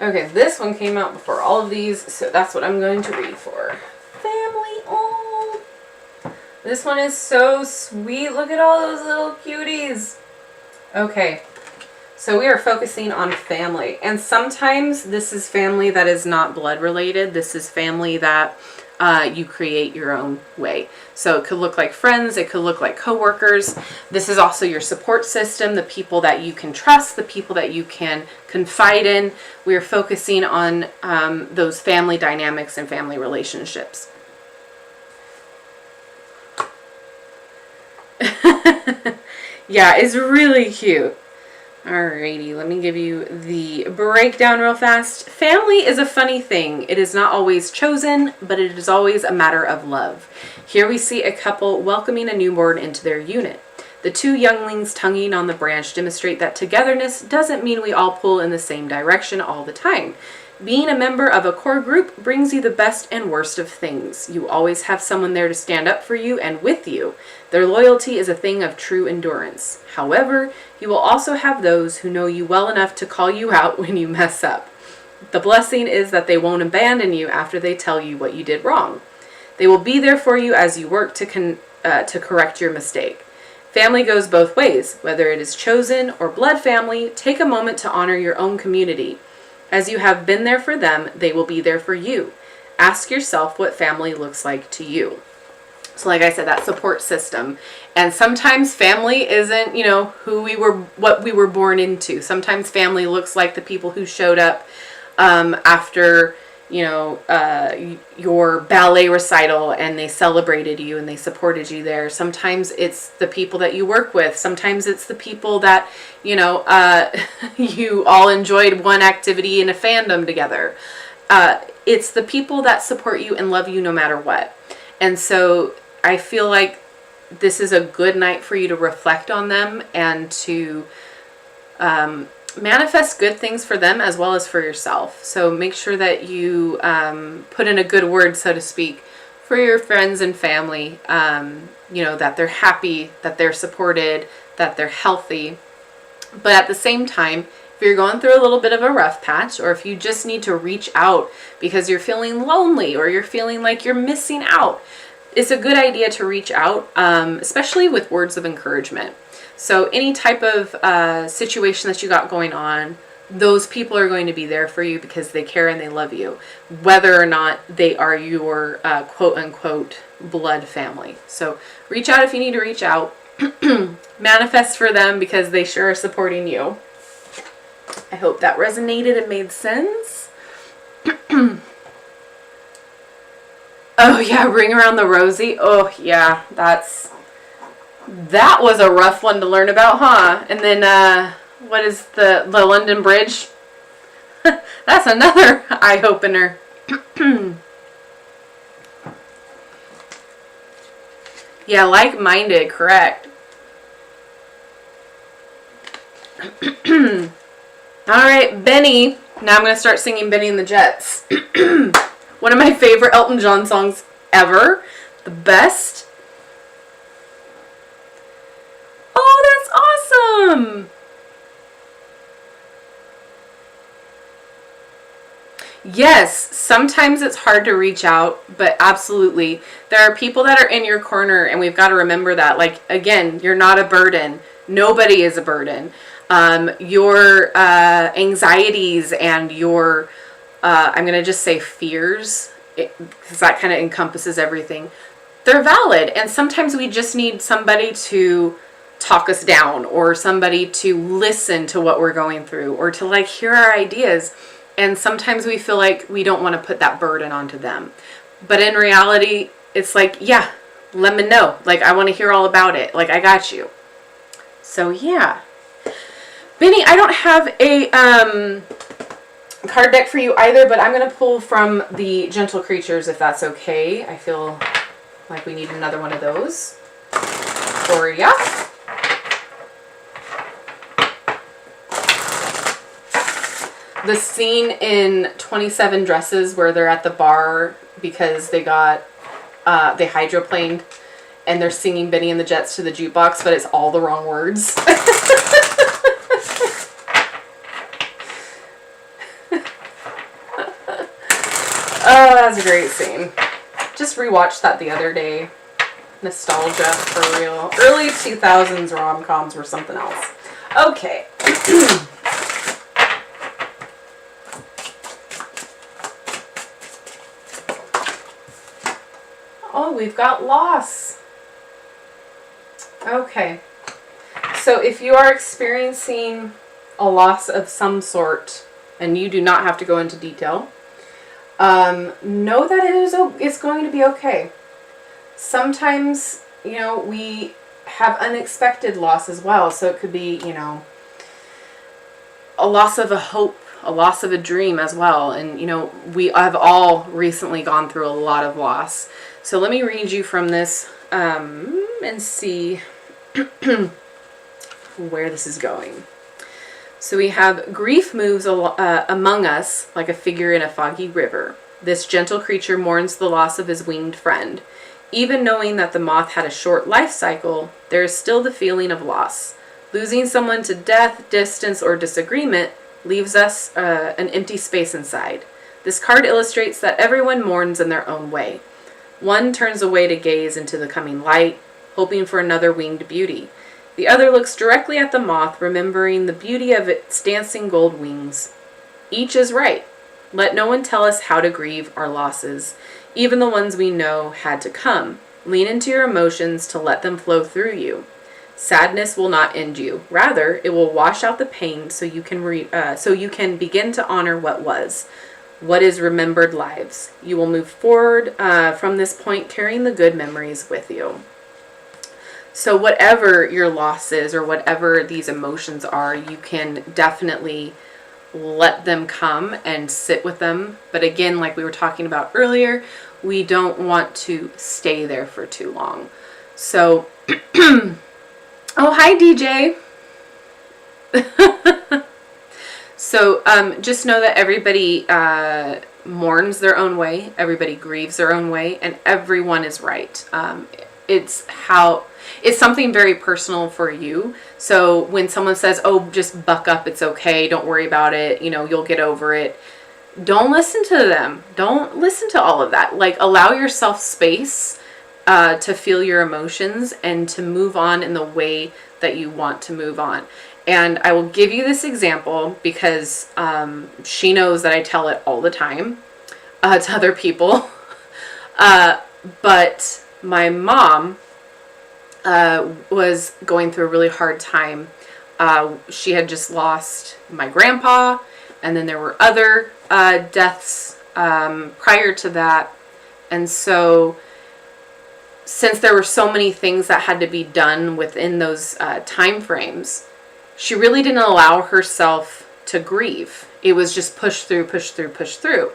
Okay, this one came out before all of these, so that's what I'm going to read for. Family, oh! This one is so sweet. Look at all those little cuties. Okay, so we are focusing on family. And sometimes this is family that is not blood related. This is family that you create your own way. So it could look like friends, it could look like coworkers. This is also your support system, the people that you can trust, the people that you can confide in. We are focusing on those family dynamics and family relationships. Yeah, it's really cute. Alrighty, let me give you the breakdown real fast. Family is a funny thing. It is not always chosen, but it is always a matter of love. Here we see a couple welcoming a newborn into their unit. The two younglings tonguing on the branch demonstrate that togetherness doesn't mean we all pull in the same direction all the time. Being a member of a core group brings you the best and worst of things. You always have someone there to stand up for you and with you. Their loyalty is a thing of true endurance. However, you will also have those who know you well enough to call you out when you mess up. The blessing is that they won't abandon you after they tell you what you did wrong. They will be there for you as you work to correct your mistake. Family goes both ways. Whether it is chosen or blood family, take a moment to honor your own community. As you have been there for them, they will be there for you. Ask yourself what family looks like to you. So like I said, that support system. And sometimes family isn't, what we were born into. Sometimes family looks like the people who showed up after, your ballet recital and they celebrated you and they supported you there. Sometimes it's the people that you work with. Sometimes it's the people that, you all enjoyed one activity in a fandom together. It's the people that support you and love you no matter what. And so I feel like this is a good night for you to reflect on them and to manifest good things for them as well as for yourself. So make sure that you put in a good word, so to speak, for your friends and family, that they're happy, that they're supported, that they're healthy. But at the same time, if you're going through a little bit of a rough patch, or if you just need to reach out because you're feeling lonely or you're feeling like you're missing out, it's a good idea to reach out, especially with words of encouragement. So any type of situation that you got going on, those people are going to be there for you because they care and they love you, whether or not they are your quote unquote blood family. So reach out if you need to reach out. Manifest for them because they sure are supporting you. I hope that resonated and made sense. Oh yeah, Ring Around the Rosie. Oh yeah, that was a rough one to learn about, huh? And then what is the London Bridge? That's another eye opener. Yeah, like-minded, correct. All right, Benny. Now I'm going to start singing Benny and the Jets. One of my favorite Elton John songs ever. The best. Oh, that's awesome. Yes, sometimes it's hard to reach out, but absolutely. There are people that are in your corner, and we've got to remember that. Like, again, you're not a burden. Nobody is a burden. Your anxieties and your, I'm going to just say fears, because that kind of encompasses everything. They're valid. And sometimes we just need somebody to talk us down, or somebody to listen to what we're going through, or to like hear our ideas. And sometimes we feel like we don't want to put that burden onto them. But in reality, it's like, yeah, let me know. Like, I want to hear all about it. Like, I got you. So, yeah. Benny, I don't have a card deck for you either, but I'm going to pull from the Gentle Creatures if that's okay. I feel like we need another one of those for ya. The scene in 27 Dresses where they're at the bar because they got, they hydroplaned and they're singing Benny and the Jets to the jukebox, but it's all the wrong words. Oh, that's a great scene. Just rewatched that the other day. Nostalgia for real. Early 2000s rom-coms were something else. Okay. Oh, we've got loss. Okay. So if you are experiencing a loss of some sort, and you do not have to go into detail, know that it's going to be okay. Sometimes, we have unexpected loss as well. So it could be, a loss of a hope, a loss of a dream as well. And, we have all recently gone through a lot of loss. So let me read you from this and see where this is going. So we have, grief moves among us like a figure in a foggy river. This gentle creature mourns the loss of his winged friend. Even knowing that the moth had a short life cycle, there is still the feeling of loss. Losing someone to death, distance, or disagreement leaves us an empty space inside. This card illustrates that everyone mourns in their own way. One turns away to gaze into the coming light, hoping for another winged beauty. The other looks directly at the moth, remembering the beauty of its dancing gold wings. Each is right. Let no one tell us how to grieve our losses, even the ones we know had to come. Lean into your emotions to let them flow through you. Sadness will not end you. Rather, it will wash out the pain so you can begin to honor what was. What is remembered lives? You will move forward from this point carrying the good memories with you. So whatever your loss is or whatever these emotions are, you can definitely let them come and sit with them. But again, like we were talking about earlier, we don't want to stay there for too long. So, oh, hi, DJ. So just know that everybody mourns their own way, everybody grieves their own way, and everyone is right. It's something very personal for you. So when someone says, oh, just buck up, it's okay, don't worry about it, you'll get over it. Don't listen to them. Don't listen to all of that. Like, allow yourself space to feel your emotions and to move on in the way that you want to move on. And I will give you this example because she knows that I tell it all the time to other people. But my mom was going through a really hard time. She had just lost my grandpa, and then there were other deaths prior to that. And so since there were so many things that had to be done within those time frames, she really didn't allow herself to grieve. It was just push through, push through, push through.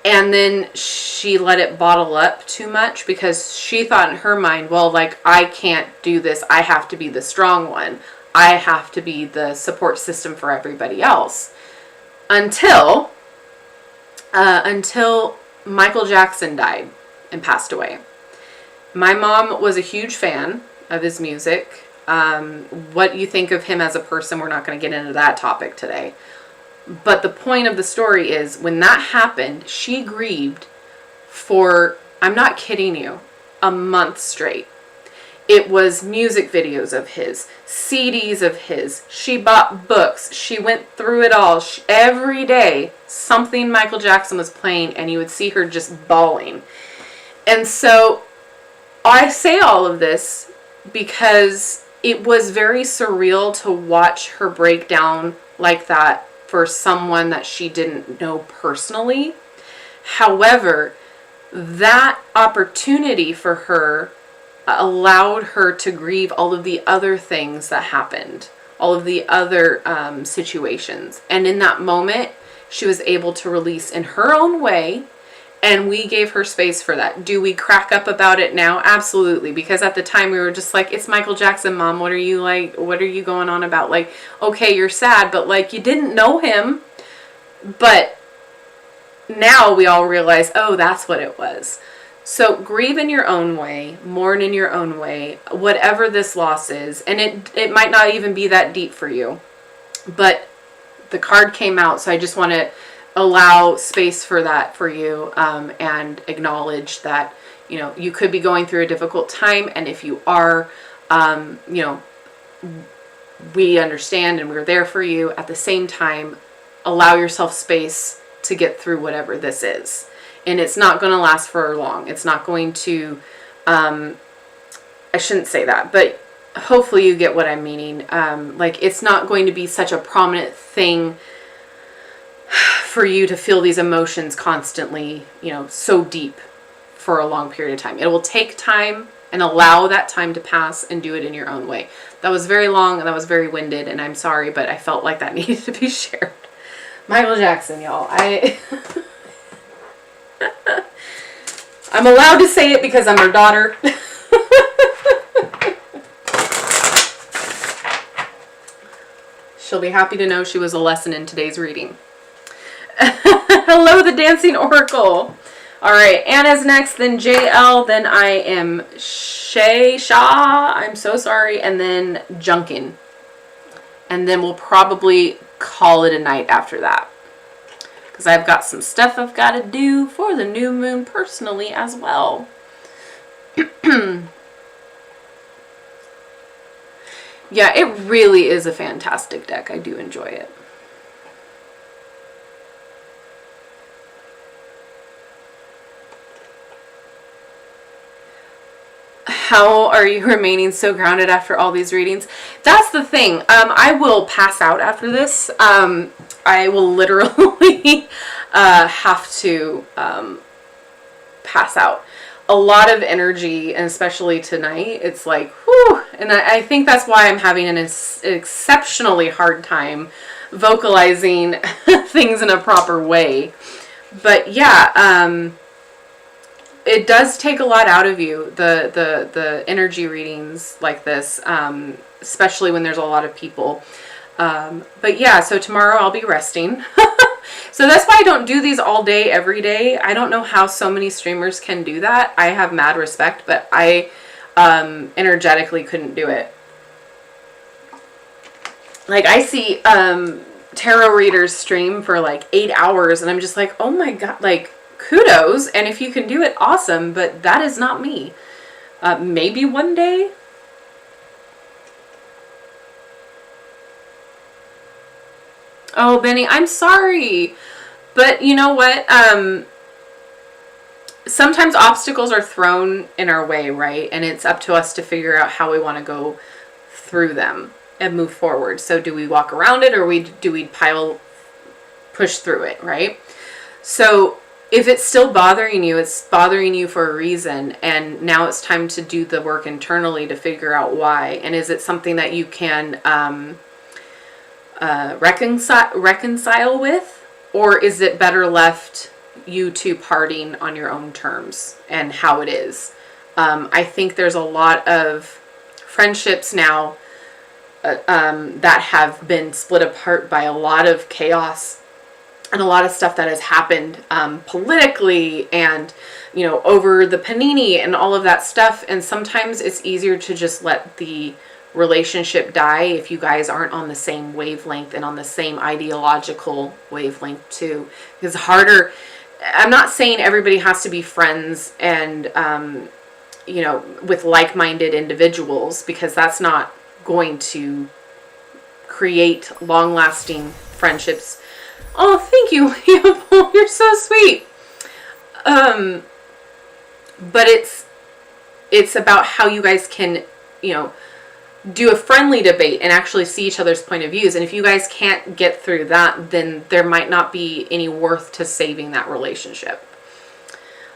And then she let it bottle up too much because she thought in her mind, well, like, I can't do this. I have to be the strong one. I have to be the support system for everybody else. Until Michael Jackson died and passed away. My mom was a huge fan of his music. What you think of him as a person, we're not going to get into that topic today. But the point of the story is, when that happened, she grieved for, I'm not kidding you, a month straight. It was music videos of his, CDs of his. She bought books. She went through it all. Every day, something Michael Jackson was playing, and you would see her just bawling. And so I say all of this because it was very surreal to watch her break down like that for someone that she didn't know personally. However, that opportunity for her allowed her to grieve all of the other things that happened, all of the other situations. And in that moment, she was able to release in her own way. And we gave her space for that. Do we crack up about it now? Absolutely. Because at the time we were just like, it's Michael Jackson, Mom. What are you like? What are you going on about? Like, okay, you're sad, but like, you didn't know him. But now we all realize, oh, that's what it was. So grieve in your own way, mourn in your own way, whatever this loss is. And it might not even be that deep for you. But the card came out, so I just want to allow space for that for you, and acknowledge that, you could be going through a difficult time. And if you are, we understand and we're there for you. At the same time, allow yourself space to get through whatever this is. And it's not going to last for long. It's not going to, I shouldn't say that, but hopefully you get what I'm meaning. Like, it's not going to be such a prominent thing for you to feel these emotions constantly, so deep for a long period of time. It will take time, and allow that time to pass and do it in your own way. That was very long and that was very winded, and I'm sorry, but I felt like that needed to be shared. Michael Jackson, y'all. I'm allowed to say it because I'm her daughter. She'll be happy to know she was a lesson in today's reading. Hello, the Dancing Oracle. All right, Anna's next, then JL, then I am Shah. I'm so sorry, and then Junkin. And then we'll probably call it a night after that, because I've got some stuff I've got to do for the new moon personally as well. Yeah, it really is a fantastic deck. I do enjoy it. How are you remaining so grounded after all these readings? That's the thing. I will pass out after this. I will literally have to pass out. A lot of energy, and especially tonight, it's like, whew. And I think that's why I'm having an exceptionally hard time vocalizing things in a proper way. But yeah, it does take a lot out of you, the energy readings like this, especially when there's a lot of people. But yeah, so tomorrow I'll be resting. So that's why I don't do these all day, every day. I don't know how so many streamers can do that. I have mad respect, but I energetically couldn't do it. Like, I see tarot readers stream for like 8 hours, and I'm just like, oh my God, like, kudos. And if you can do it, awesome, but that is not me. Maybe one day. Oh, Benny, I'm sorry. But you know what? Sometimes obstacles are thrown in our way, right? And it's up to us to figure out how we want to go through them and move forward. So do we walk around it, or do we push through it, right? So if it's still bothering you, it's bothering you for a reason. And now it's time to do the work internally to figure out why. And is it something that you can reconcile with, or is it better left you two parting on your own terms and how it is? I think there's a lot of friendships now that have been split apart by a lot of chaos and a lot of stuff that has happened politically and, you know, over the panini and all of that stuff. And sometimes it's easier to just let the relationship die if you guys aren't on the same wavelength and on the same ideological wavelength too. It's harder. I'm not saying everybody has to be friends and you know, with like-minded individuals, because that's not going to create long-lasting friendships. Oh, thank you. You're so sweet. But it's about how you guys can, you know, do a friendly debate and actually see each other's point of views. And if you guys can't get through that, then there might not be any worth to saving that relationship.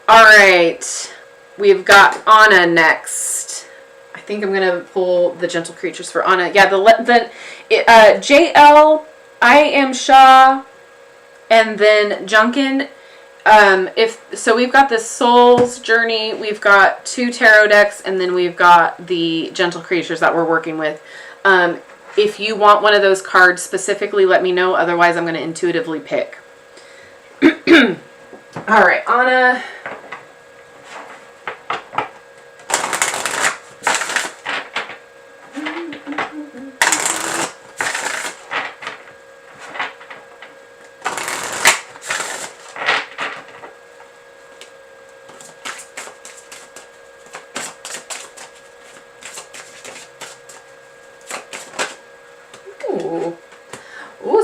All right. We've got Anna next. I think I'm going to pull the Gentle Creatures for Anna. Yeah, JL, I Am Shaw, and then Junkin. So we've got the Soul's Journey, we've got 2 tarot decks, and then we've got the Gentle Creatures that we're working with. If you want one of those cards specifically, let me know. Otherwise, I'm going to intuitively pick. All right, Anna.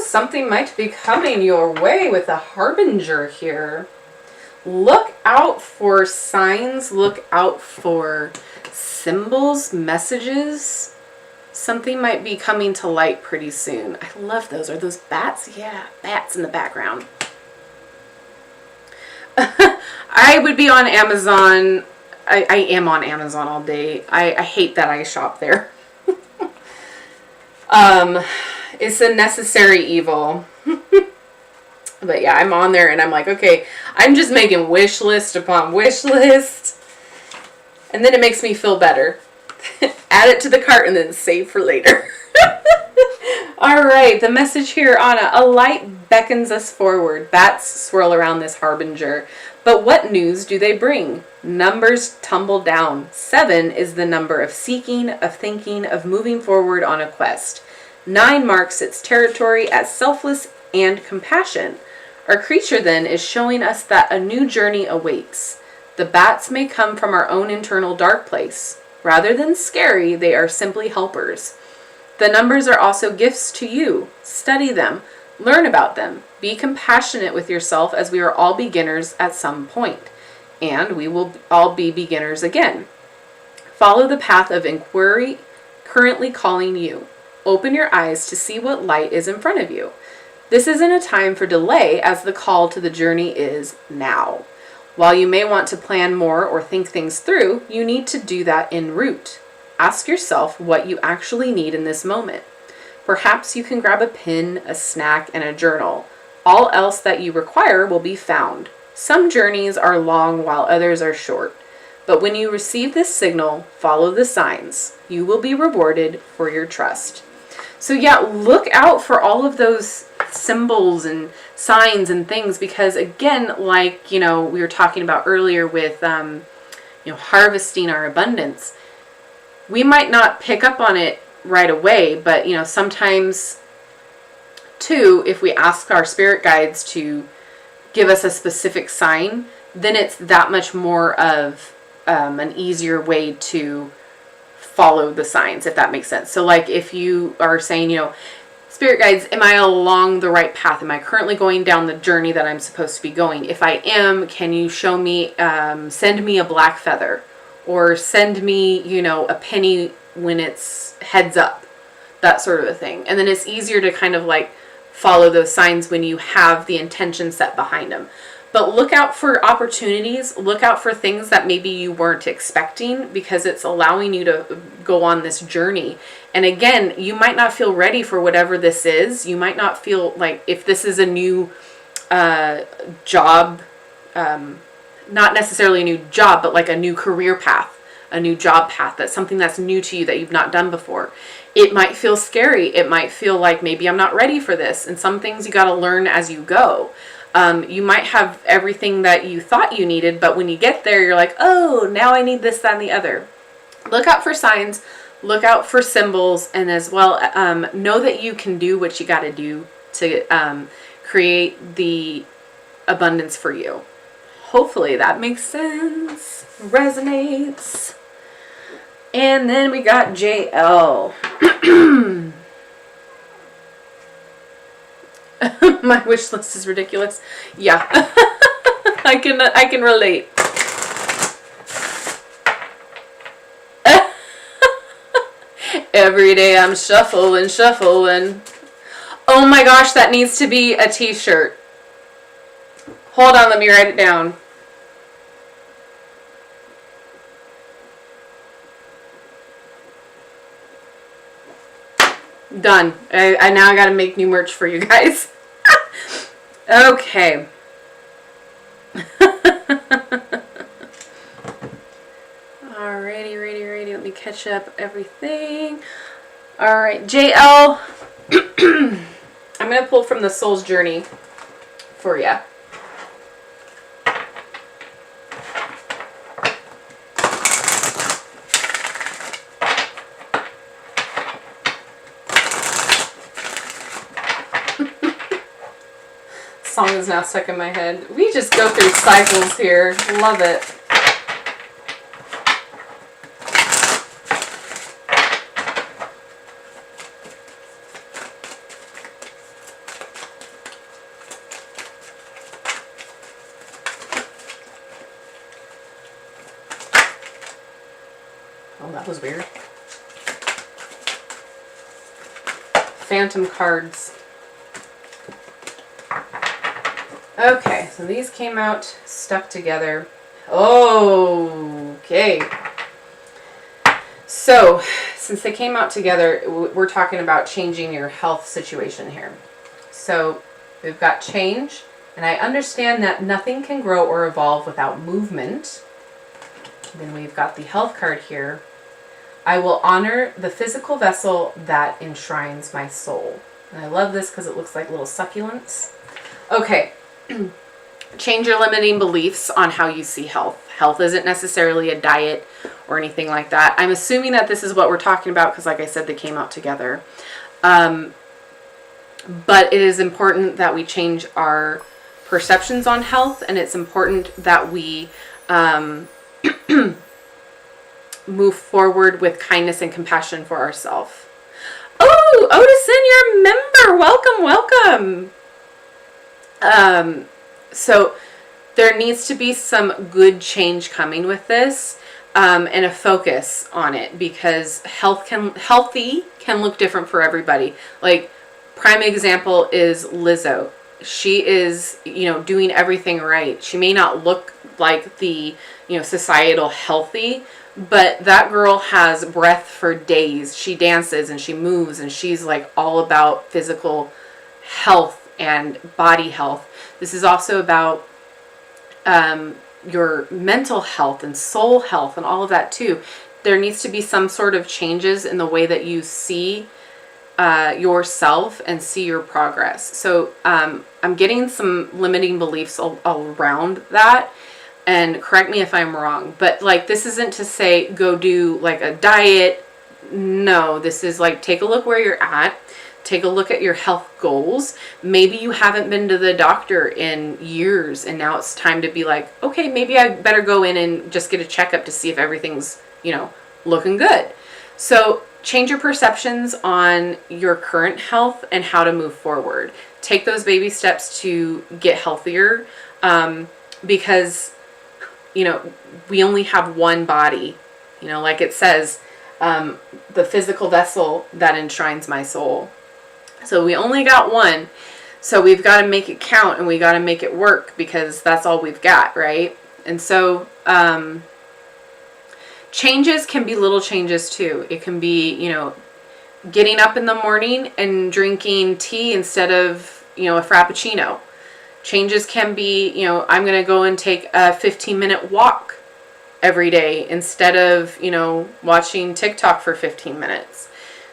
Something might be coming your way with a harbinger here. Look out for signs. Look out for symbols, messages. Something might be coming to light pretty soon. I love those. Are those bats? Yeah, bats in the background. I would be on Amazon. I am on Amazon all day. I hate that I shop there. It's a necessary evil. But yeah, I'm on there and I'm like, okay, I'm just making wish list upon wish list. And then it makes me feel better. Add it to the cart and then save for later. All right, the message here, Anna. A light beckons us forward. Bats swirl around this harbinger. But what news do they bring? Numbers tumble down. 7 is the number of seeking, of thinking, of moving forward on a quest. 9 marks its territory as selfless and compassion. Our creature then is showing us that a new journey awaits. The bats may come from our own internal dark place. Rather than scary, they are simply helpers. The numbers are also gifts to you. Study them. Learn about them. Be compassionate with yourself, as we are all beginners at some point. And we will all be beginners again. Follow the path of inquiry currently calling you. Open your eyes to see what light is in front of you. This isn't a time for delay, as the call to the journey is now. While you may want to plan more or think things through, you need to do that en route. Ask yourself what you actually need in this moment. Perhaps you can grab a pen, a snack, and a journal. All else that you require will be found. Some journeys are long while others are short. But when you receive this signal, follow the signs. You will be rewarded for your trust. So yeah, look out for all of those symbols and signs and things, because again, like, we were talking about earlier with, harvesting our abundance, we might not pick up on it right away, but, sometimes too, if we ask our spirit guides to give us a specific sign, then it's that much more of an easier way to follow the signs, if that makes sense. So like if you are saying, spirit guides, am I along the right path? Am I currently going down the journey that I'm supposed to be going? If I am, can you show me, send me a black feather, or send me, a penny when it's heads up, that sort of a thing. And then it's easier to kind of like follow those signs when you have the intention set behind them. But look out for opportunities, look out for things that maybe you weren't expecting, because it's allowing you to go on this journey. And again, you might not feel ready for whatever this is. You might not feel like, if this is a new job, not necessarily a new job, but like a new career path, a new job path, that's something that's new to you that you've not done before. It might feel scary. It might feel like maybe I'm not ready for this. And some things you got to learn as you go. You might have everything that you thought you needed, but when you get there, you're like, oh, now I need this, that, and the other. Look out for signs, look out for symbols, and as well, know that you can do what you got to do to create the abundance for you. Hopefully that makes sense, resonates. And then we got JL. My wish list is ridiculous. Yeah. I can relate. Every day I'm shuffling. Oh my gosh, that needs to be a t-shirt. Hold on, let me write it down. Done. I now got to make new merch for you guys. Okay. Alrighty, ready. Let me catch up everything. Alright, JL. I'm going to pull from the Soul's Journey for you. Song is now stuck in my head. We just go through cycles here. Love it. Oh, that was weird. Phantom cards. Okay, so these came out stuck together. Okay. So, since they came out together, we're talking about changing your health situation here. So, we've got change, and I understand that nothing can grow or evolve without movement. Then we've got the health card here. I will honor the physical vessel that enshrines my soul. And I love this because it looks like little succulents. Okay. Change your limiting beliefs on how you see health. Health isn't necessarily a diet or anything like that. I'm assuming that this is what we're talking about because, like I said, they came out together. But it is important that we change our perceptions on health, and it's important that we move forward with kindness and compassion for ourselves. Oh, Odison, you're a member. Welcome. So there needs to be some good change coming with this, and a focus on it, because healthy can look different for everybody. Like, Prime example is Lizzo. She is, you know, doing everything right. She may not look like the, you know, societal healthy, but that girl has breath for days. She dances and she moves, and she's like all about physical health and body health. This is also about your mental health and soul health and all of that too. There needs to be some sort of changes in the way that you see yourself and see your progress. So I'm getting some limiting beliefs around that, and correct me if I'm wrong, but like, this isn't to say go do like a diet. No, this is like, take a look where you're at. Take a look at your health goals. Maybe you haven't been to the doctor in years, and now it's time to be like, okay, maybe I better go in and just get a checkup to see if everything's, you know, looking good. So change your perceptions on your current health and how to move forward. Take those baby steps to get healthier, because, you know, we only have one body. You know, like it says, the physical vessel that enshrines my soul. So we only got one. So we've got to make it count, and we got to make it work, because that's all we've got, right? And so changes can be little changes too. It can be, you know, getting up in the morning and drinking tea instead of, you know, a frappuccino. Changes can be, you know, I'm going to go and take a 15-minute walk every day instead of, you know, watching TikTok for 15 minutes.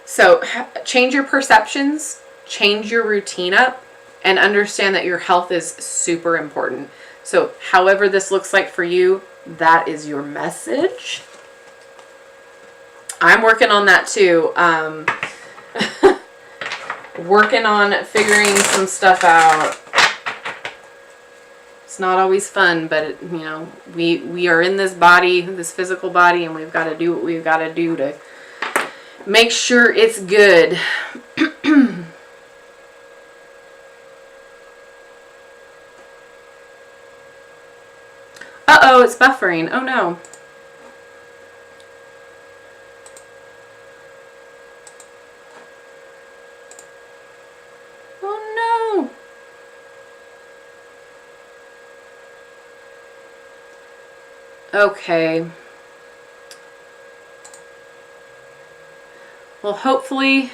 So change your perceptions, change your routine up, and understand that your health is super important. So however this looks like for you, that is your message. I'm working on that too. Working on figuring some stuff out. It's not always fun, but it, you know, we are in this body, this physical body, and we've got to do what we've got to do to make sure it's good. Uh-oh, it's buffering. Oh no. Oh no. Okay. Well, hopefully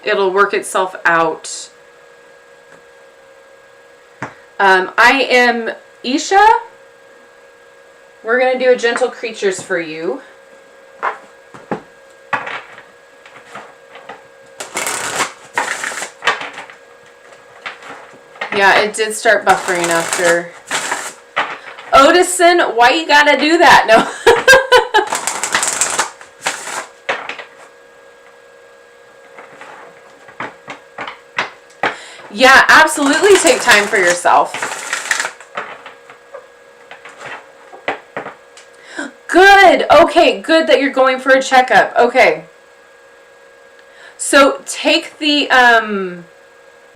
it'll work itself out. I am Isha. We're going to do a gentle creatures for you. Yeah, it did start buffering after. Odison, why you gotta do that? No. Yeah, absolutely take time for yourself. Good. Okay, good that you're going for a checkup. Okay. So take the